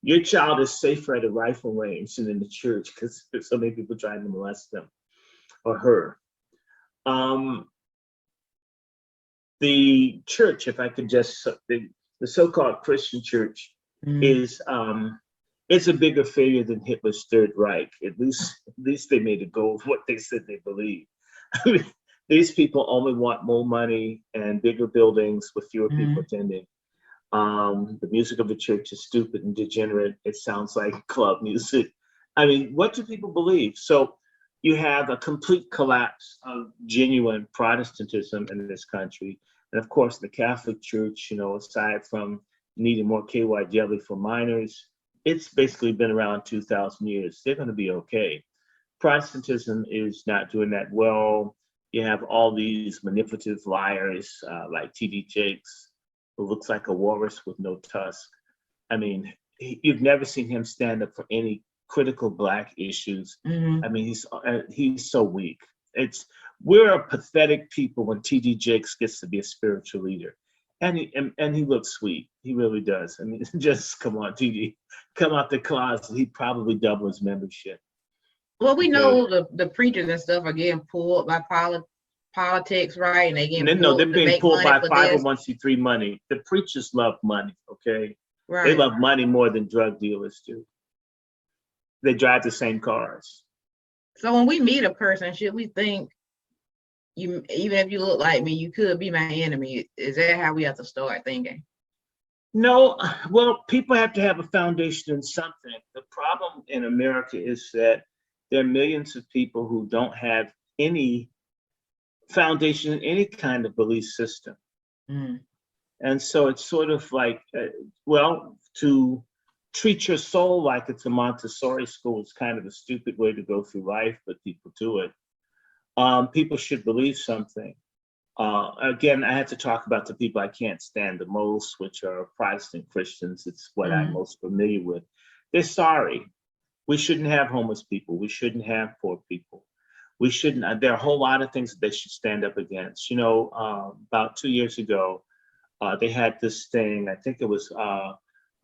your child is safer at a rifle range than in the church because there's so many people trying to molest them or her. The church, if I could just, the so-called Christian church is it's a bigger failure than Hitler's Third Reich. At least they made a go of what they said they believe. These people only want more money and bigger buildings with fewer people attending. The music of the church is stupid and degenerate. It sounds like club music. I mean, what do people believe? So you have a complete collapse of genuine Protestantism in this country. And of course, the Catholic Church, you know, aside from needing more KY jelly for minors, it's basically been around 2,000 years. They're going to be okay. Protestantism is not doing that well. You have all these manipulative liars like T.D. Jakes, who looks like a walrus with no tusk. I mean, you've never seen him stand up for any critical Black issues. I mean, he's so weak. We're a pathetic people when T.D. Jakes gets to be a spiritual leader. And he looks sweet. He really does. I mean, just come on, T.D. Come out the closet. He'd probably double his membership. Well, we know the preachers and stuff are getting pulled by politics, right? And they're being pulled by 501c3 money. The preachers love money, okay? Right. They love money more than drug dealers do. They drive the same cars. So when we meet a person, should we think, even if you look like me, you could be my enemy? Is that how we have to start thinking? No, well, people have to have a foundation in something. The problem in America is that there are millions of people who don't have any foundation in any kind of belief system. And so it's sort of like, to treat your soul like it's a Montessori school is kind of a stupid way to go through life, but people do it. People should believe something. Again, I have to talk about the people I can't stand the most, which are Protestant Christians. It's what I'm most familiar with. They're sorry. We shouldn't have homeless people. We shouldn't have poor people. we shouldn't, there are a whole lot of things that they should stand up against. You know, about 2 years ago, they had this thing, I think it was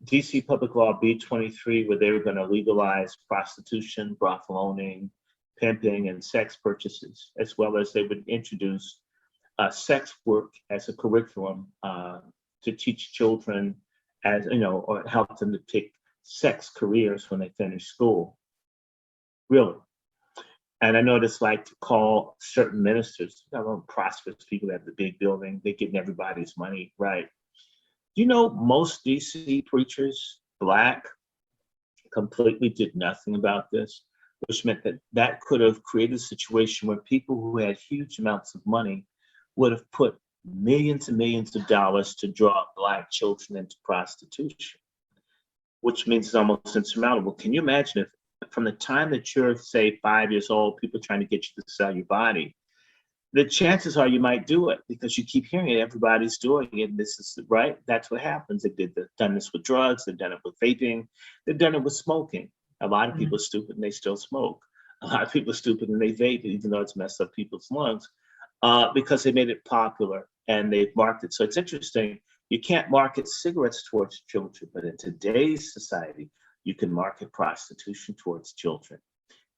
DC Public Law B23, where they were going to legalize prostitution, brothel owning, pimping, and sex purchases, as well as they would introduce sex work as a curriculum to teach children, as you know, or help them to pick sex careers when they finish school. Really. And I know what it's like to call certain ministers, you know, prosperous people that have the big building, they're getting everybody's money, right? You know, most DC preachers, Black, completely did nothing about this, which meant that that could have created a situation where people who had huge amounts of money would have put millions and millions of dollars to draw Black children into prostitution, which means it's almost insurmountable. Can you imagine if from the time that you're, say, 5 years old, people trying to get you to sell your body, the chances are you might do it because you keep hearing it, everybody's doing it, and this is, right? That's what happens. They've done this with drugs, they've done it with vaping, they've done it with smoking. A lot of people are stupid and they still smoke. A lot of people are stupid and they vape, even though it's messed up people's lungs, because they made it popular and they've marketed. So it's interesting, you can't market cigarettes towards children, but in today's society, you can market prostitution towards children.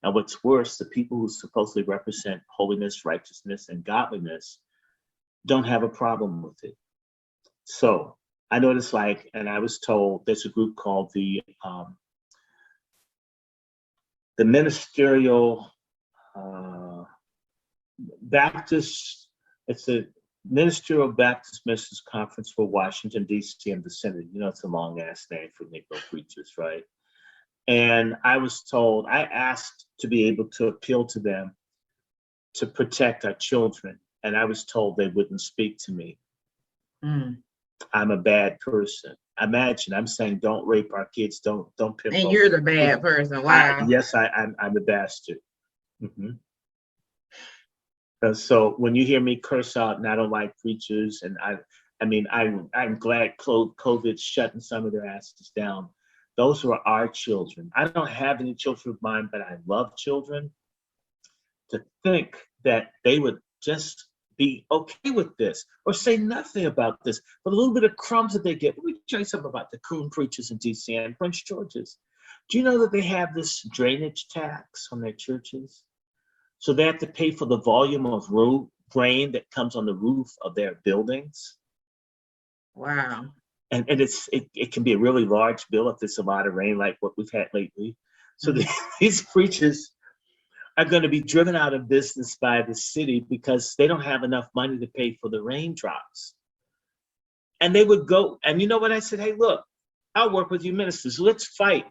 And what's worse, the people who supposedly represent holiness, righteousness, and godliness don't have a problem with it. So I know what it's like, and I was told there's a group called the Ministerial Baptist, it's a Ministerial Baptist Ministers Conference for Washington, D.C. and the Senate. You know, it's a long ass name for Negro preachers, right? And I was told, I asked to be able to appeal to them to protect our children. And I was told they wouldn't speak to me. I'm a bad person. Imagine, I'm saying, don't rape our kids, don't pimp. And you're the bad person. Wow. Yes, I'm a bastard. So when you hear me curse out, and I don't like preachers, and I mean, I'm glad COVID's shutting some of their asses down. Those were our children. I don't have any children of mine, but I love children. To think that they would just be okay with this or say nothing about this, but a little bit of crumbs that they get. Let me tell you something about the Coon preachers in DC and Prince George's. Do you know that they have this drainage tax on their churches? So they have to pay for the volume of rain that comes on the roof of their buildings. Wow. And it can be a really large bill if there's a lot of rain like what we've had lately. So these preachers are going to be driven out of business by the city because they don't have enough money to pay for the raindrops. And they would go, and you know what I said? Hey, look, I'll work with you ministers. Let's fight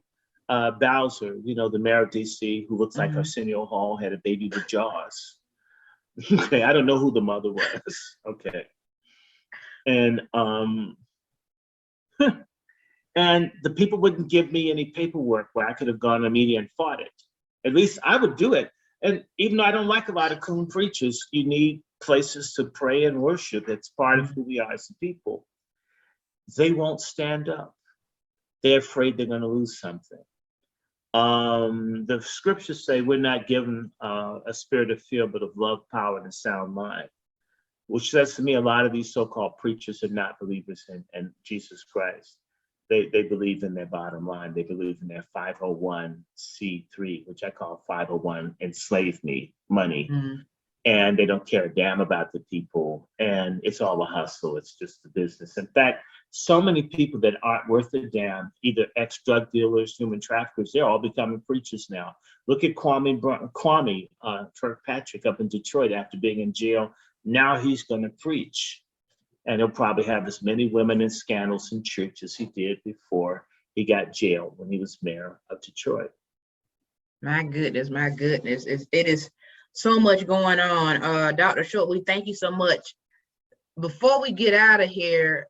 Bowser, you know, the mayor of DC, who looks like Arsenio Hall, had a baby with Jaws. Okay, I don't know who the mother was. Okay. And and the people wouldn't give me any paperwork where I could have gone to media and fought it. At least I would do it. And even though I don't like a lot of Coon preachers, you need places to pray and worship. It's part of who we are as a people. They won't stand up. They're afraid they're going to lose something. The scriptures say we're not given a spirit of fear, but of love, power, and a sound mind, which says to me a lot of these so-called preachers are not believers in Jesus Christ. They believe in their bottom line. They believe in their 501c3, which I call 501 enslave me money. And they don't care a damn about the people. And it's all a hustle. It's just a business. In fact, so many people that aren't worth a damn, either ex-drug dealers, human traffickers, they're all becoming preachers now. Look at Kwame Kirkpatrick up in Detroit after being in jail. Now he's going to preach. And he'll probably have as many women and scandals in church as he did before he got jailed when he was mayor of Detroit. My goodness, my goodness. It is so much going on. Dr. Schultz, we thank you so much. Before we get out of here,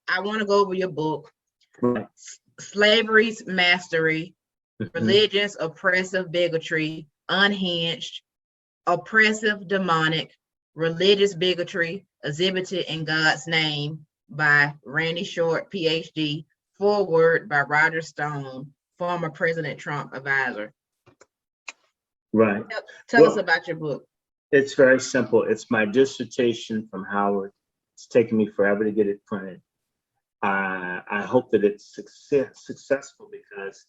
I want to go over your book, Slavery's Mastery, Religion's Oppressive Bigotry, Unhinged, Oppressive Demonic, Religious Bigotry, Exhibited in God's Name by Randy Short, PhD, foreword by Roger Stone, former President Trump advisor. Right. Tell us Well, about your book. it's very simple. It's my dissertation from Howard. It's taken me forever to get it printed. I hope that it's successful because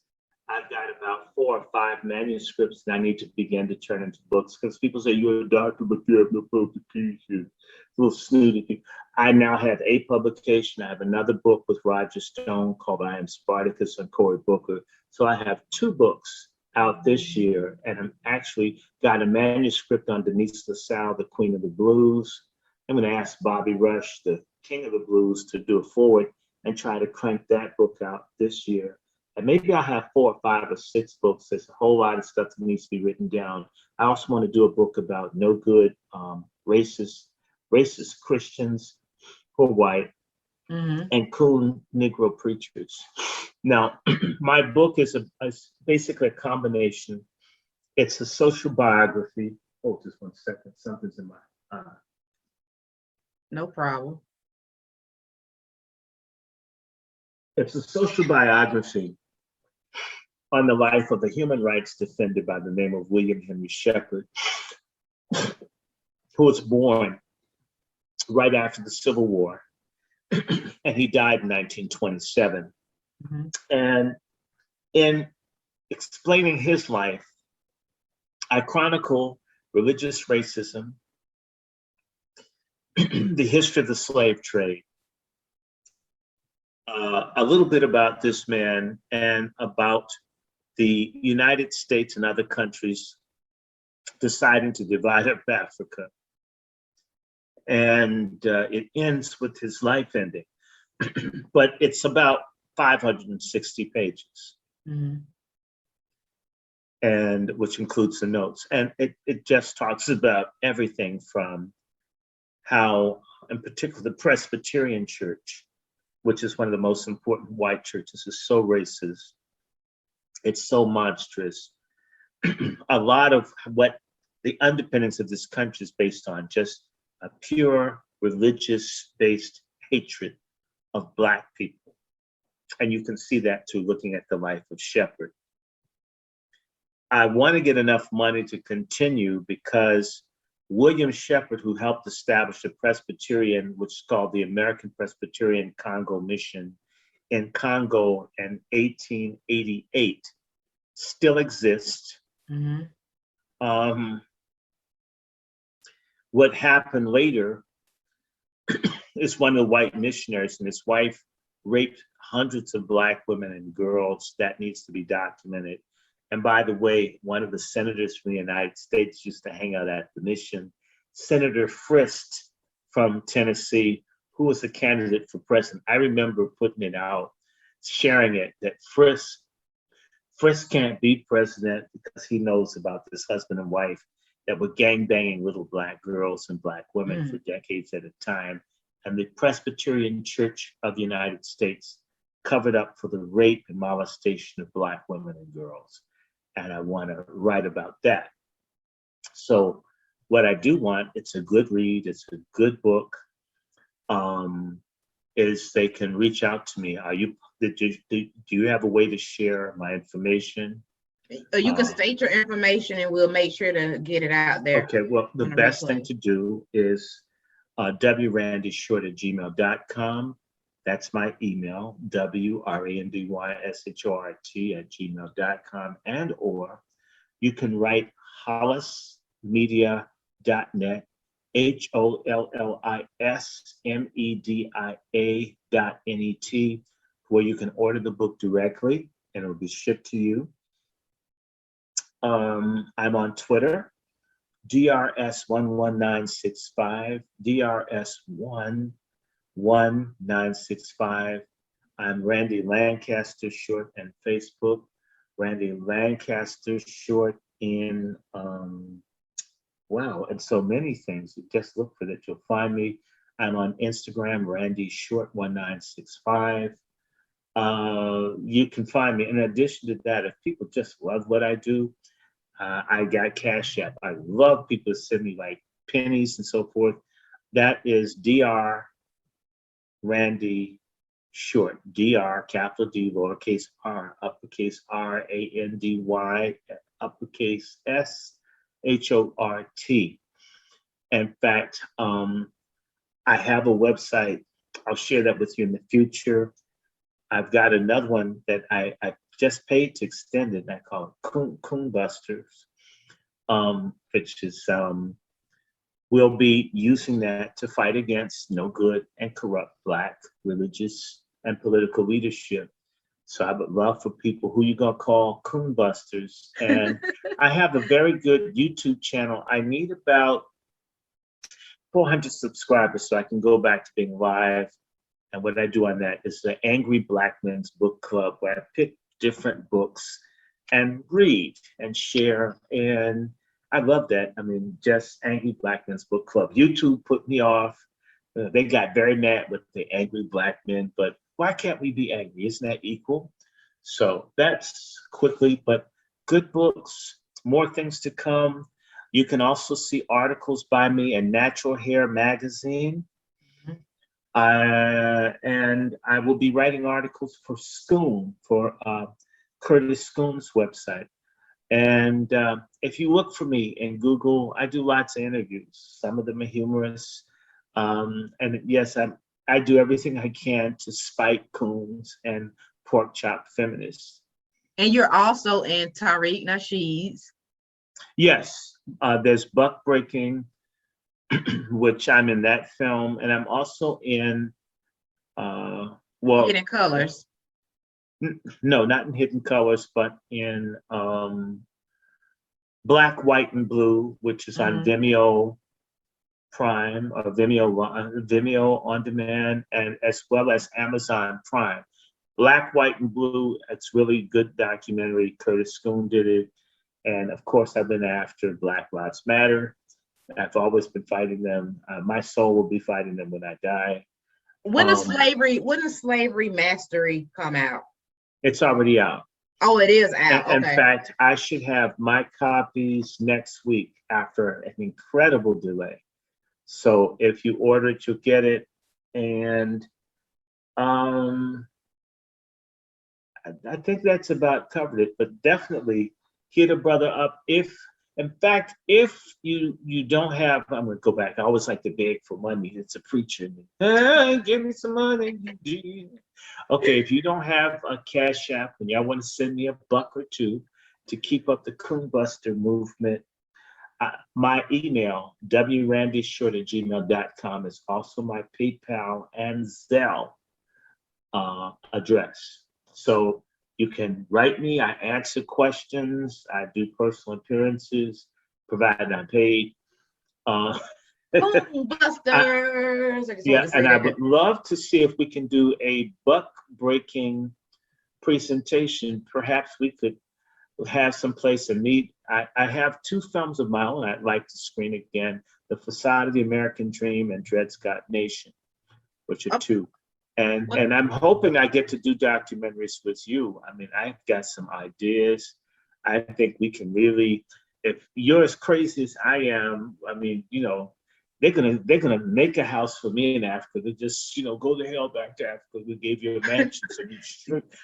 I've got about 4 or 5 manuscripts that I need to begin to turn into books. Because people say you're a doctor, but you have no publication. Little snooty. I now have a publication. I have another book with Roger Stone called I Am Spartacus and Cory Booker. So I have 2 books out this year, and I'm actually got a manuscript on Denise LaSalle, the Queen of the Blues. I'm going to ask Bobby Rush, the King of the Blues, to do a forward and try to crank that book out this year. And maybe I'll have 4 or 5 or 6 books. There's a whole lot of stuff that needs to be written down. I also want to do a book about no good racist Christians who are white and coon Negro preachers. Now, my book is basically a combination. It's a social biography. Oh, just one second. Something's in my No problem. It's a social biography on the life of a human rights defender by the name of William Henry Shepherd, who was born right after the Civil War, and he died in 1927. And in explaining his life, I chronicle religious racism, the history of the slave trade, a little bit about this man, and about the United States and other countries deciding to divide up Africa. And it ends with his life ending. But it's about 560 pages. And which includes the notes. And it just talks about everything from how, in particular, the Presbyterian Church, which is one of the most important white churches, is so racist. It's so monstrous. A lot of what the underpinnings of this country is based on just a pure religious-based hatred of Black people. And you can see that too, looking at the life of Shepherd. I want to get enough money to continue because William Shepherd, who helped establish the Presbyterian, which is called the American Presbyterian Congo Mission in Congo in 1888, still exists. What happened later is one of the white missionaries and his wife raped hundreds of Black women and girls. That needs to be documented. And by the way, one of the senators from the United States used to hang out at the mission, Senator Frist from Tennessee, who was a candidate for president. I remember putting it out, sharing it, that Frist can't be president because he knows about this husband and wife that were gangbanging little Black girls and Black women for decades at a time. And the Presbyterian Church of the United States covered up for the rape and molestation of Black women and girls. And I want to write about that. So what I do want, it's a good read, it's a good book, is they can reach out to me. Do you have a way to share my information? You can state your information and we'll make sure to get it out there. Okay, well, the best thing to do is wrandyshort@gmail.com. That's my email, wrandyshort@gmail.com. And or you can write hollismedia.net, HOLLISMEDIA.net, where you can order the book directly and it'll be shipped to you. I'm on Twitter, DRS11965, DRS11965. I'm Randy Lancaster Short on Facebook, Randy Lancaster Short in, and so many things. Just look for that, you'll find me. I'm on Instagram, Randy Short 1965. You can find me. In addition to that, if people just love what I do, I got Cash App. I love people to send me like pennies and so forth. That is DR Randy Short, DR, capital D, lowercase r, uppercase RANDY uppercase S-H-O-R-T. In fact, I have a website. I'll share that with you in the future. I've got another one that I just paid to extend it. I call it Coon Busters, which is we'll be using that to fight against no good and corrupt Black religious and political leadership. So I would love for people who you gonna call Coon Busters. And I have a very good YouTube channel. I need about 400 subscribers so I can go back to being live. And what I do on that is the Angry Black Men's Book Club, where I pick different books and read and share. And I love that. I mean, just Angry Black Men's Book Club. YouTube put me off. They got very mad with the angry Black men, but why can't we be angry? Isn't that equal? So that's quickly, but good books, more things to come. You can also see articles by me in Natural Hair magazine. And I will be writing articles for Scoon, for Curtis Scoon's website. And if you look for me in Google, I do lots of interviews. Some of them are humorous. And yes, I do everything I can to spite coons and pork chop feminists. And you're also in Tariq Nasheed's. Yes, there's Buck Breaking, which I'm in that film, and I'm also in Hidden Colors. No, not in Hidden Colors, but in Black, White, and Blue, which is on Vimeo Prime or Vimeo on demand, and as well as Amazon Prime. Black, White, and Blue, it's really good documentary. Curtis Scoon did it. And of course, I've been after Black Lives Matter. I've always been fighting them. My soul will be fighting them when I die. When does Slavery Mastery come out? It's already out. Oh, it is out. In fact, I should have my copies next week after an incredible delay. So if you order it, you'll get it. And I think that's about covered it, but definitely hit a brother up. If you don't have, I'm gonna go back. I always like to beg for money. It's a preacher. Give me some money. Okay, if you don't have a Cash App and y'all want to send me $1 or $2 to keep up the Coon Buster movement, my email, wrandyshort@gmail.com, is also my PayPal and Zelle address. So you can write me. I answer questions. I do personal appearances, provided I'm paid. Coon Busters. And I would love to see if we can do a buck breaking presentation. Perhaps we could have some place to meet. I have 2 films of my own I'd like to screen again: The Facade of the American Dream and Dred Scott Nation, which are 2. And I'm hoping I get to do documentaries with you. I mean, I've got some ideas. I think we can really, if you're as crazy as I am, I mean, you know, they're gonna make a house for me in Africa. They just, you know, go to hell back to Africa. We gave you a mansion, so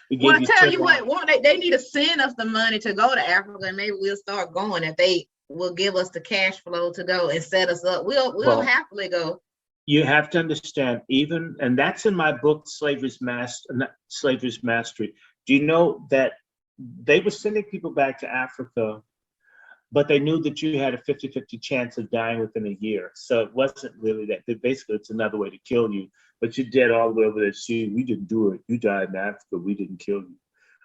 we gave you. Tell you what, they need to send us the money to go to Africa, and maybe we'll start going. If they will give us the cash flow to go and set us up, we'll happily go. You have to understand, and that's in my book, Slavery's Mastery. Do you know that they were sending people back to Africa, but they knew that you had a 50-50 chance of dying within a year. So it wasn't really that. Basically, it's another way to kill you. But you're dead all the way over there. See, we didn't do it. You died in Africa. We didn't kill you.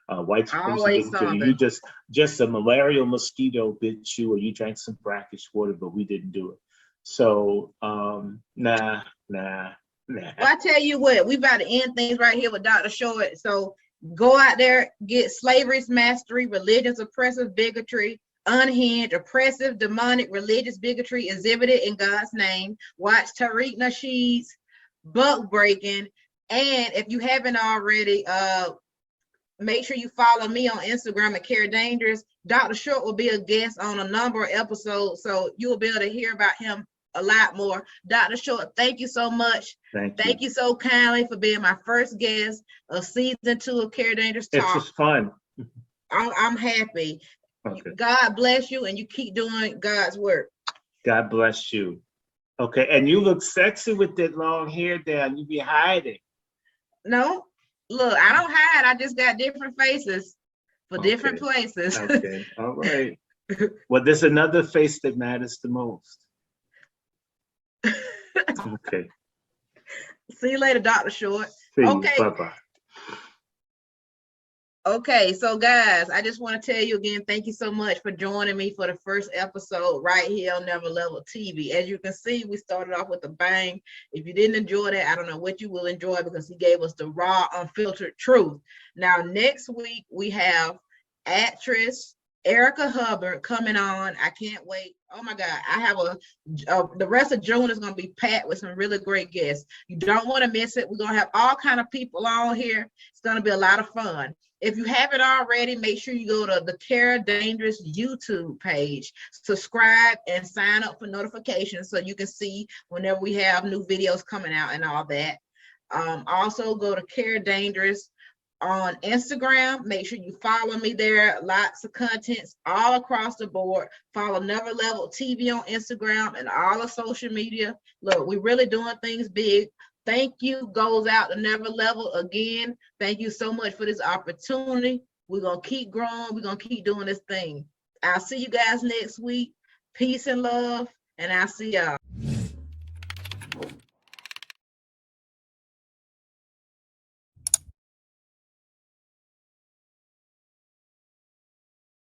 White supremacy didn't kill you. You just a malarial mosquito bit you, or you drank some brackish water, but we didn't do it. So nah. Well, I tell you what, we about to end things right here with Dr. Short. So go out there, get Slavery's Mastery, Religion's Oppressive Bigotry, Unhinged, Oppressive, Demonic, Religious Bigotry Exhibited in God's Name. Watch Tariq Nasheed's Buck Breaking. And if you haven't already, make sure you follow me on Instagram at Kera Dangerous. Dr. Short will be a guest on a number of episodes, so you'll be able to hear about him a lot more. Dr. Short, thank you so much. Thank you so kindly for being my first guest of season 2 of Kera Dangerous Talk. It's just fun. I'm happy. Okay. God bless you, and you keep doing God's work. God bless you. Okay, and you look sexy with that long hair down. You be hiding. No, look, I don't hide. I just got different faces for different places. Okay, all right. Well, there's another face that matters the most. Okay. See you later, Dr. Short. See you. Okay. Bye-bye. Okay, so guys, I just want to tell you again, thank you so much for joining me for the first episode right here on Never Level TV. As you can see, we started off with a bang. If you didn't enjoy that, I don't know what you will enjoy, because he gave us the raw, unfiltered truth. Now, next week, we have actress Erica Hubbard coming on. I can't wait. Oh my God, I have the rest of June is going to be packed with some really great guests. You don't want to miss it. We're going to have all kind of people on here. It's going to be a lot of fun. If you haven't already, make sure you go to the Kera Dangerous YouTube page, subscribe, and sign up for notifications so you can see whenever we have new videos coming out and all that. Also, go to Kera Dangerous on Instagram. Make sure you follow me there. Lots of contents all across the board. Follow Never Level TV on Instagram and all of social media. Look, we're really doing things big. Thank you goes out to Never Level again. Thank you so much for this opportunity. We're going to keep growing. We're going to keep doing this thing. I'll see you guys next week. Peace and love, and I'll see y'all.